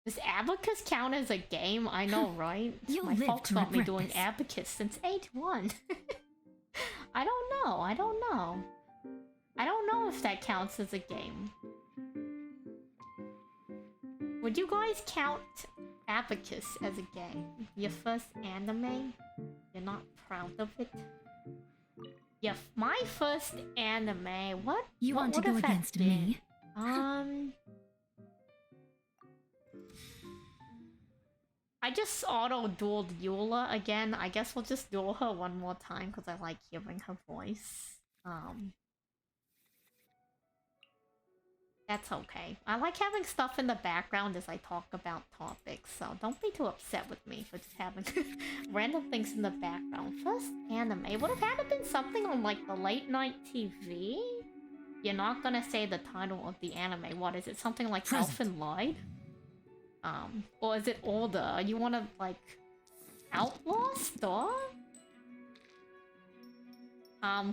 Does Abacus count as a game? I know, right? My folks got me doing Abacus since 8-1. I don't know. I don't know if that counts as a game. Would you guys count Abacus as a game? Your first anime? You're not proud of it? Yeah, my first anime. What? You want to go against me? I just auto-dueled Eula again. I guess we'll just duel her one more time because I like hearing her voice. That's okay. I like having stuff in the background as I talk about topics, so don't be too upset with me for just having random things in the background. First anime. Would have had to been something on like the late night TV? You're not gonna say the title of the anime. What is it? Something like Elfen Lied? Or is it older? You wanna like Outlaw Star?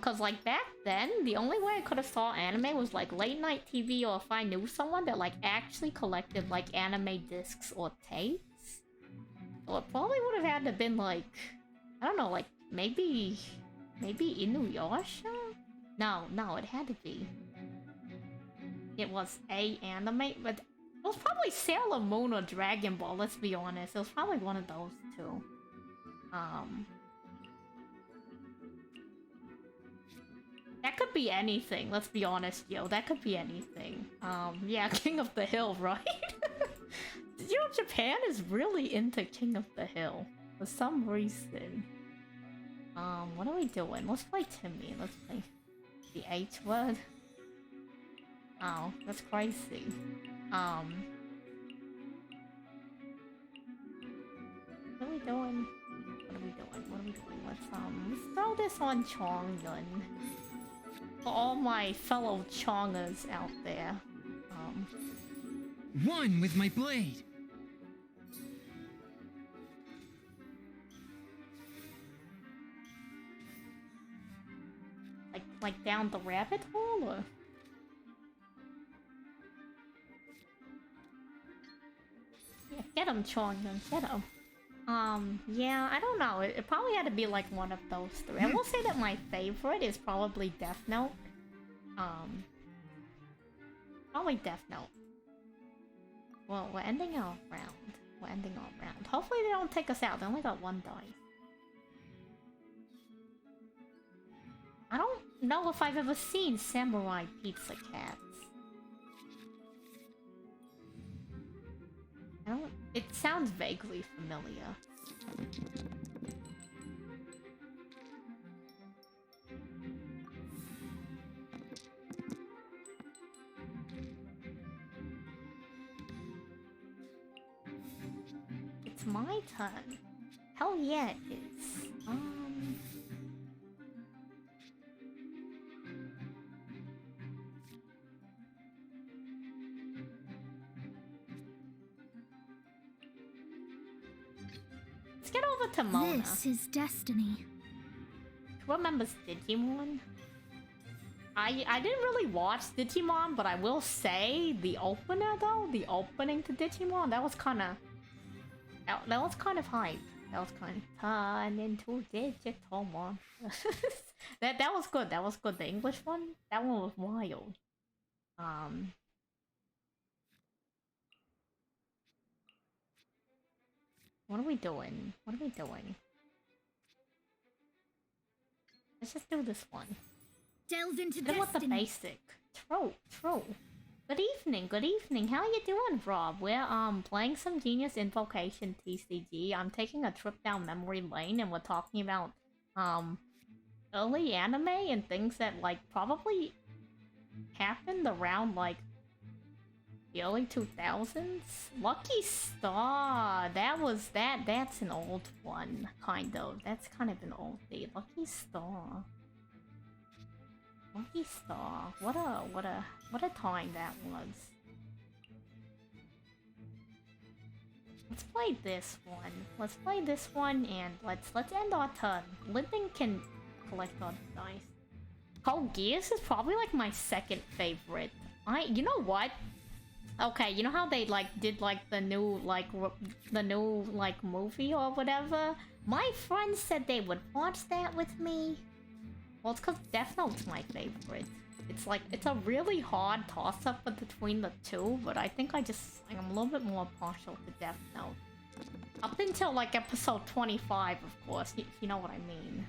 Cause like back then, the only way I could have saw anime was like late night TV, or if I knew someone that like actually collected like anime discs or tapes. So it probably would have had to been like, I don't know, like maybe Inuyasha? No, it had to be. It was a anime, but it was probably Sailor Moon or Dragon Ball, let's be honest. It was probably one of those two. That could be anything, let's be honest, yo. That could be anything. Yeah, King of the Hill, right? You know, Japan is really into King of the Hill. For some reason. What are we doing? Let's play Timmy. Let's play the H word. Oh, that's crazy. What are we doing? Let's throw this on Chongyun. For all my fellow Chongers out there. One with my blade. Like down the rabbit hole, or? Yeah, get him, Chongyun, get him. Yeah, I don't know. It probably had to be like one of those three. I will say that my favorite is probably Death Note. Probably Death Note. Well, we're ending our round. Hopefully they don't take us out. They only got one dice. I don't know if I've ever seen samurai pizza cats. I don't... It sounds vaguely familiar. It's my turn. Hell yeah, it is. Let's get over to Mona. This is destiny. Who remembers Digimon? I didn't really watch Digimon, but I will say the opener though, the opening to Digimon, that was kind of hype. That was kind of turn into Digitalmon. that was good. That was good. The English one, that one was wild. What are we doing? What are we doing? Let's just do this one. Delve into Then what's the destiny. basic? True. Good evening. How you doing, Rob? We're playing some Genius Invocation TCG. I'm taking a trip down memory lane and we're talking about early anime and things that like probably happened around like the early 2000s. Lucky Star. That's an old one, kind of. That's kind of an oldie. Lucky Star. Lucky Star. What a time that was. Let's play this one. And let's end our turn. Linden can collect all the dice. Code Geass is probably like my second favorite. You know what? Okay, you know how they like did like the new movie or whatever? My friends said they would watch that with me. Well, it's because Death Note's my favorite. It's a really hard toss-up between the two, but I think I'm a little bit more partial to Death Note. Up until like episode 25, of course, if you know what I mean.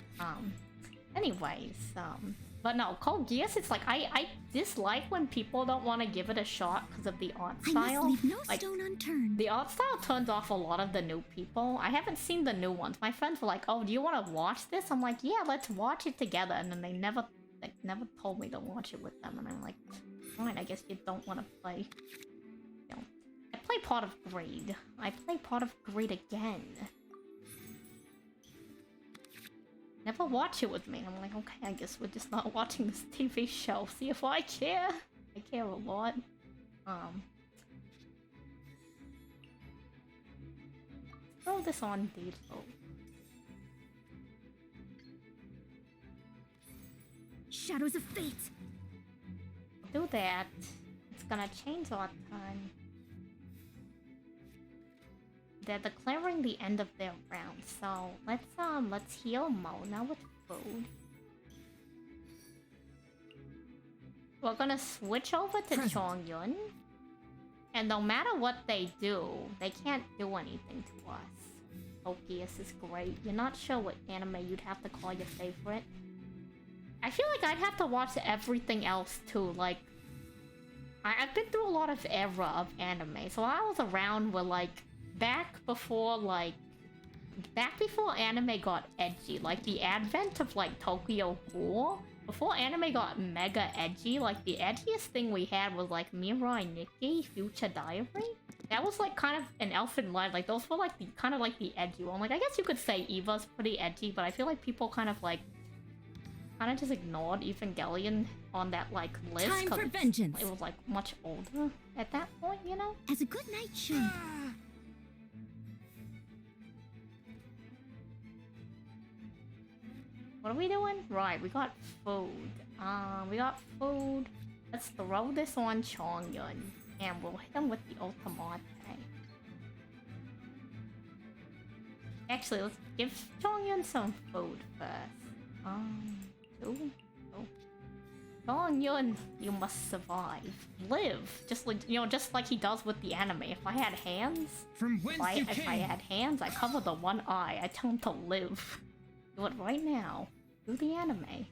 Anyways, but no, Code Geass, it's like I dislike when people don't want to give it a shot because of the art I style. must leave no Like, stone unturned. the art style turns off a lot of the new people. I haven't seen the new ones. My friends were like, "Oh, do you want to watch this?" I'm like, "Yeah, let's watch it together." And then they never told me to watch it with them. And I'm like, "Fine, I guess you don't want to play." You know, I play Part of Greed. I play Part of Greed again. Never watch it with me. I'm like, okay, I guess we're just not watching this TV show. See if I care. I care a lot. Throw this on default. Shadows of fate. Do that. It's gonna change our turn. They're declaring the end of their round, so let's heal Mona with food. We're gonna switch over to Chongyun. And no matter what they do, they can't do anything to us. Okius is great. You're not sure what anime you'd have to call your favorite? I feel like I'd have to watch everything else too, like... I've been through a lot of era of anime, so I was around where like... Back before anime got edgy, like the advent of like Tokyo Ghoul, before anime got mega edgy, like the edgiest thing we had was like Mirai Nikki, Future Diary. That was like kind of an Elfin Light, like those were like the kind of like the edgy one. Like I guess you could say Eva's pretty edgy, but I feel like people kind of just ignored Evangelion on that like list. Time for vengeance. It was like much older at that point, you know? As a good night should. What are we doing? Right, we got food. Let's throw this on Chongyun, and we'll hit him with the Ultimate. Actually, let's give Chongyun some food first. Chongyun, you must survive. Live! Just like he does with the anime. If I had hands, if I had hands, I cover the one eye. I tell him to live. Do it right now. Do the anime.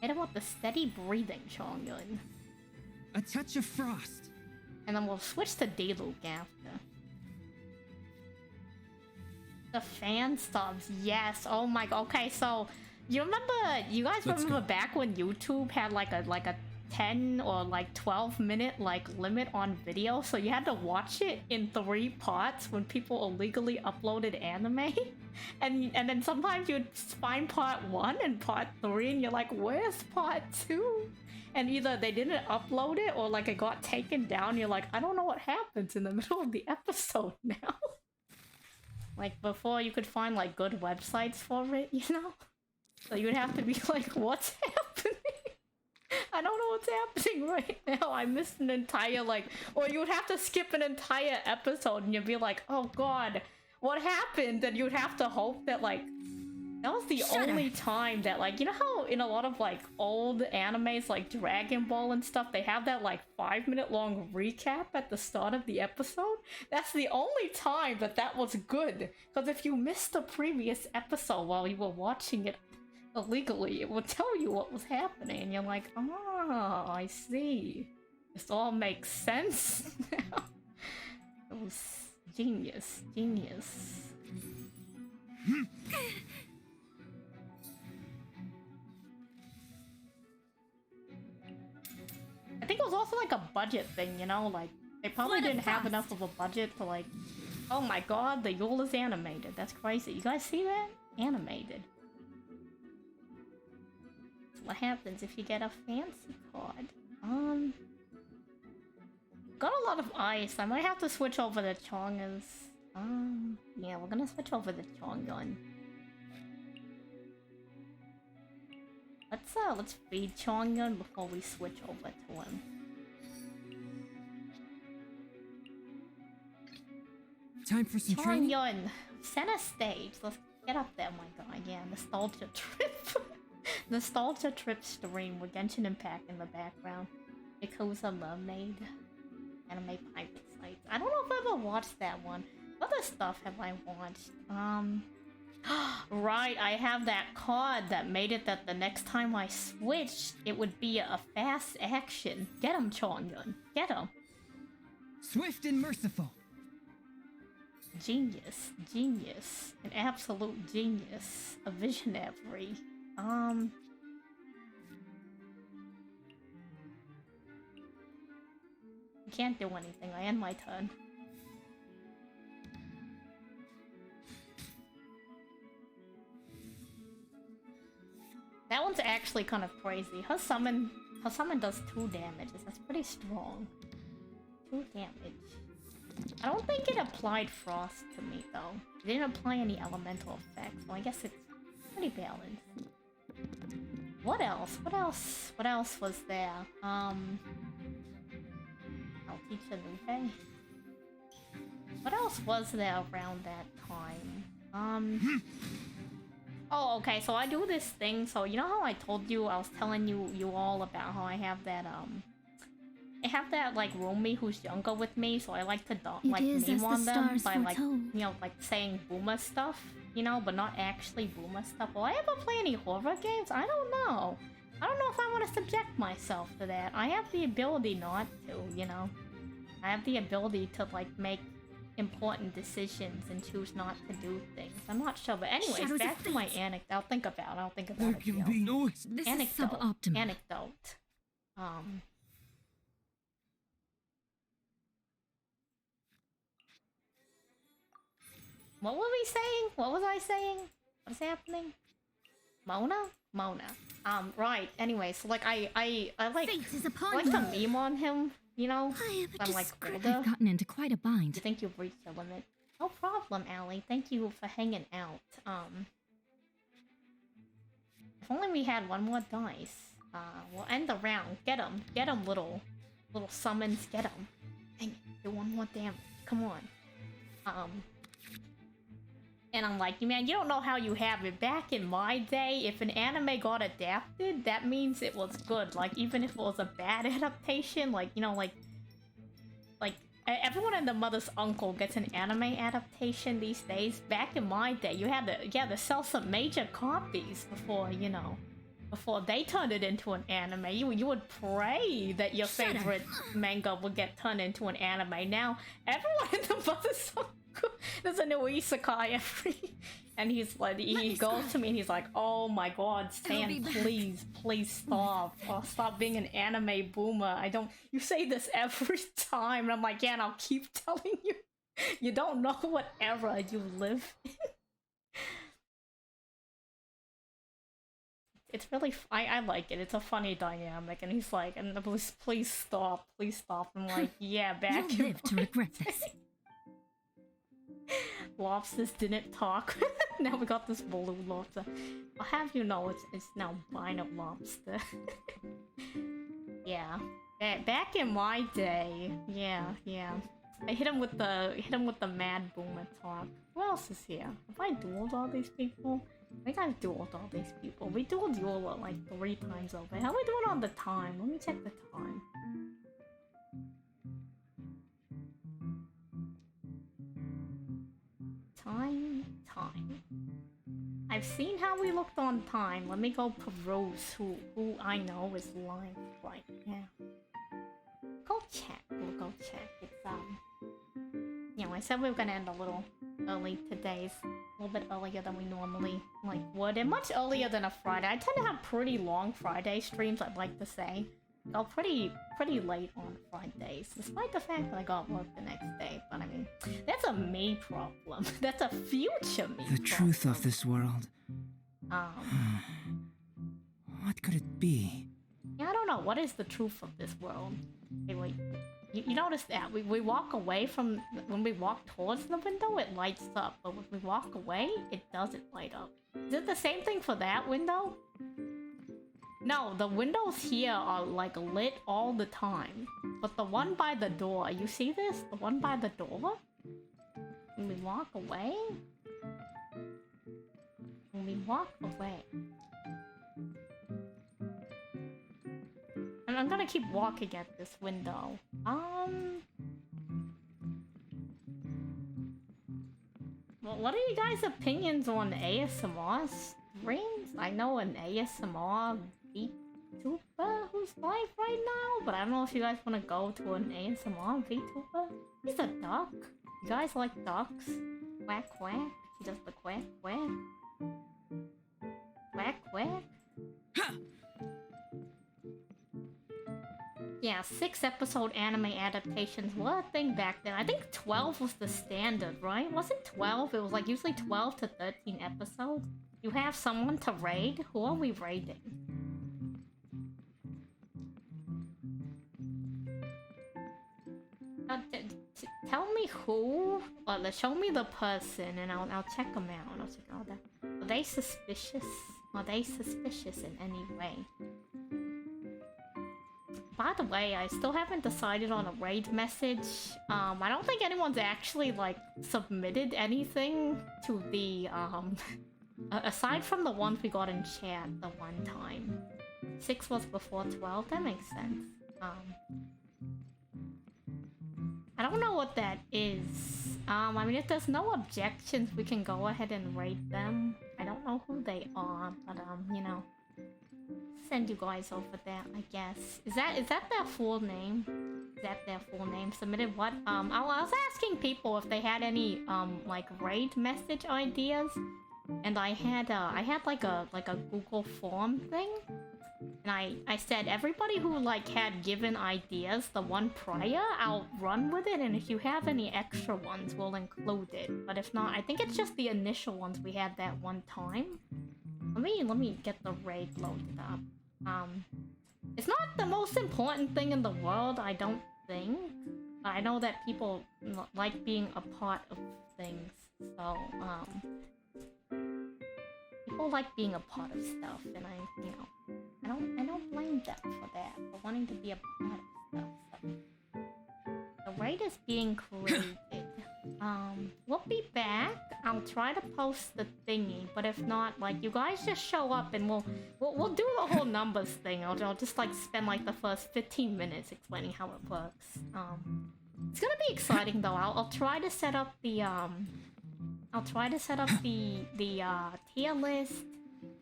Hit him with the steady breathing, Chongyun. A touch of frost. And then we'll switch to Dayluk after. The fan stubs, yes. Oh my god. Okay, so you guys remember back when YouTube had like a 10 or like 12-minute like limit on video, so you had to watch it in 3 parts when people illegally uploaded anime? and then sometimes you'd find part 1 and part 3 and you're like, where's part 2? And either they didn't upload it or like it got taken down. You're like, I don't know what happens in the middle of the episode now. Like before you could find like good websites for it, you know? So you would have to be like, what's happening? I don't know what's happening right now. I missed an entire like, or you would have to skip an entire episode and you'd be like, oh god, what happened? And you'd have to hope that like, that was the only time that like, you know how in a lot of like old animes like Dragon Ball and stuff, they have that like 5-minute long recap at the start of the episode? That's the only time that was good. Because if you missed the previous episode while you were watching it illegally, it would tell you what was happening. And you're like, oh, I see. This all makes sense now. It was genius. Genius. I think it was also like a budget thing, you know? Like, they probably didn't have enough of a budget to like... Oh my god, the Yule is animated. That's crazy. You guys see that? Animated. That's what happens if you get a fancy card. Got a lot of ice. I might have to switch over to Chongas. Yeah, we're gonna switch over to Chongyun. Let's feed Chongyun before we switch over to him. Time for some training. Chongyun, center stage. Let's get up there, my god. Yeah, nostalgia trip. Nostalgia trip stream with Genshin Impact in the background. Yakuza Mermaid. Anime pirate sites. I don't know if I ever watched that one. What other stuff have I watched? Right, I have that card that made it that the next time I switched, it would be a fast action. Get him, Chongyun. Get him. Swift and merciful. Genius. Genius. An absolute genius. A visionary. Can't do anything. I end my turn. That one's actually kind of crazy. Her summon does 2 damages. That's pretty strong. 2 damage. I don't think it applied frost to me though. It didn't apply any elemental effects. Well, I guess it's pretty balanced. What else? What else was there? I'll teach a new thing. What else was there around that time? Oh, okay, so I do this thing, so you know how I told you, I was telling you all about how I have that, like, roomie who's younger with me, so I like to, like, meme on them by, like, you know, like, saying boomer stuff, you know, but not actually boomer stuff. Will I ever play any horror games? I don't know. I don't know if I want to subject myself to that. I have the ability not to, you know. I have the ability to, like, make important decisions and choose not to do things. I'm not sure, but anyways, back to my anecdote. I'll think about it. There can be no This is suboptimal. Anecdote. What were we saying? What was I saying? What's happening? Mona? Right. Anyway, so like I like to meme on him, you know? I'm like older. I've gotten into quite a bind. You think you've reached your limit? No problem, Allie. Thank you for hanging out. If only we had one more dice. We'll end the round. Get him, little summons. Get him. Dang it! Do 1 more damage. Come on. And I'm like, man, you don't know how you have it. Back in my day, if an anime got adapted, that means it was good. Like, even if it was a bad adaptation, like, you know, like everyone and their mother's uncle gets an anime adaptation these days. Back in my day, you had to sell some major copies before, you know, before they turned it into an anime. You would pray that your favorite manga would get turned into an anime. Now everyone in the Mother's there's a new isekai every, and he's like, he goes to me and he's like, "Oh my God, Stan, please stop! Stop being an anime boomer. I don't. You say this every time." And I'm like, "Yeah, and I'll keep telling you. You don't know what era you live in." It's really, I like it. It's a funny dynamic, and he's like, "And please stop, please stop." I'm like, "Yeah, back You'll live to regret this. Lobsters didn't talk." Now we got this blue lobster. I'll have you know it's now Bino Lobster. Yeah. Back in my day, yeah. I hit him with the mad boomer talk. Who else is here? Have I dueled all these people? I think I've dueled all these people. We dueled Yola like 3 times over. How are we doing on the time? Let me check the time. Time. I've seen how we looked on time. Let me go peruse who I know is live right now. Go check. We'll go check. It's you know, I said we were gonna end a little early today. It's a little bit earlier than we normally would, and much earlier than a Friday. I tend to have pretty long Friday streams, I'd like to say. Go pretty late on Fridays, despite the fact that I got work the next day. But I mean, that's a me problem. That's a future me The problem. truth of this world. What could it be? Yeah, I don't know. What is the truth of this world? Hey, wait. You notice that we walk away from, when we walk towards the window, it lights up, but when we walk away, it doesn't light up. Is it the same thing for that window? No, the windows here are like lit all the time, but the one by the door, you see this? The one by the door? When we walk away? When we walk away. And I'm gonna keep walking at this window. Well, what are you guys' opinions on ASMR streams? I know an ASMR VTuber who's live right now, but I don't know if you guys want to go to an ASMR VTuber. He's a duck. You guys like ducks? Quack quack. He does the quack quack. Quack quack. Yeah, 6-episode anime adaptations were a thing back then. I think 12 was the standard, right? Wasn't 12? It was like usually 12 to 13 episodes. You have someone to raid? Who are we raiding? Tell me who. Well, show me the person, and I'll check them out. I'll check out that. Are they suspicious? Are they suspicious in any way? By the way, I still haven't decided on a raid message. I don't think anyone's actually like submitted anything to the aside from the ones we got in chat the one time. 6 was before 12. That makes sense. I don't know what that is. I mean, if there's no objections, we can go ahead and raid them. I don't know who they are, but you know, send you guys over there, I guess. Is that their full name? Is that their full name? Submitted what? I was asking people if they had any like raid message ideas, and I had like a Google form thing. And I said everybody who like had given ideas the one prior, I'll run with it, and if you have any extra ones, we'll include it. But if not, I think it's just the initial ones we had that one time. Let me get the raid loaded up. It's not the most important thing in the world, I don't think. I know that people like being a part of things, so people like being a part of stuff, and I don't blame them for that, for wanting to be a part of stuff. So. The raid is being created. We'll be back. I'll try to post the thingy, but if not, like, you guys just show up and we'll do the whole numbers thing. I'll just like spend like the first 15 minutes explaining how it works. It's gonna be exciting though. I'll try to set up the tier list.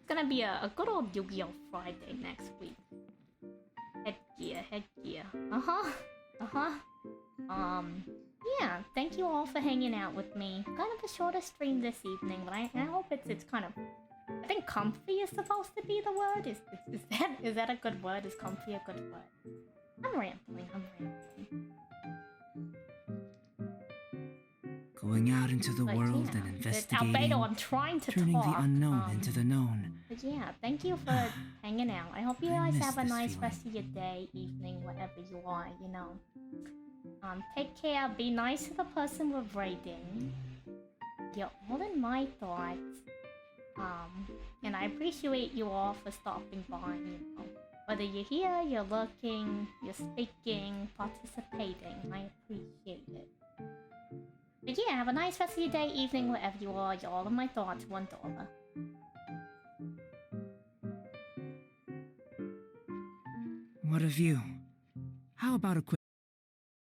It's gonna be a good old Yu-Gi-Oh! Friday next week. Headgear. Yeah, thank you all for hanging out with me. Kind of a shorter stream this evening, but I hope it's kind of... I think comfy is supposed to be the word. Is that a good word? Is comfy a good word? I'm rambling. Going out into the But world yeah, and investigating, Albedo, I'm trying to turning talk. the unknown into the known. But yeah, thank you for hanging out. I hope you guys miss have a this nice feeling. rest of your day, evening, whatever you are, you know. Take care, be nice to the person we're raiding. You're all in my thoughts. And I appreciate you all for stopping by, you know. Whether you're here, you're looking, you're speaking, participating, I appreciate it. But yeah, have a nice rest of your day, evening, wherever you are. You're all in my thoughts, $1. What of you? How about a quick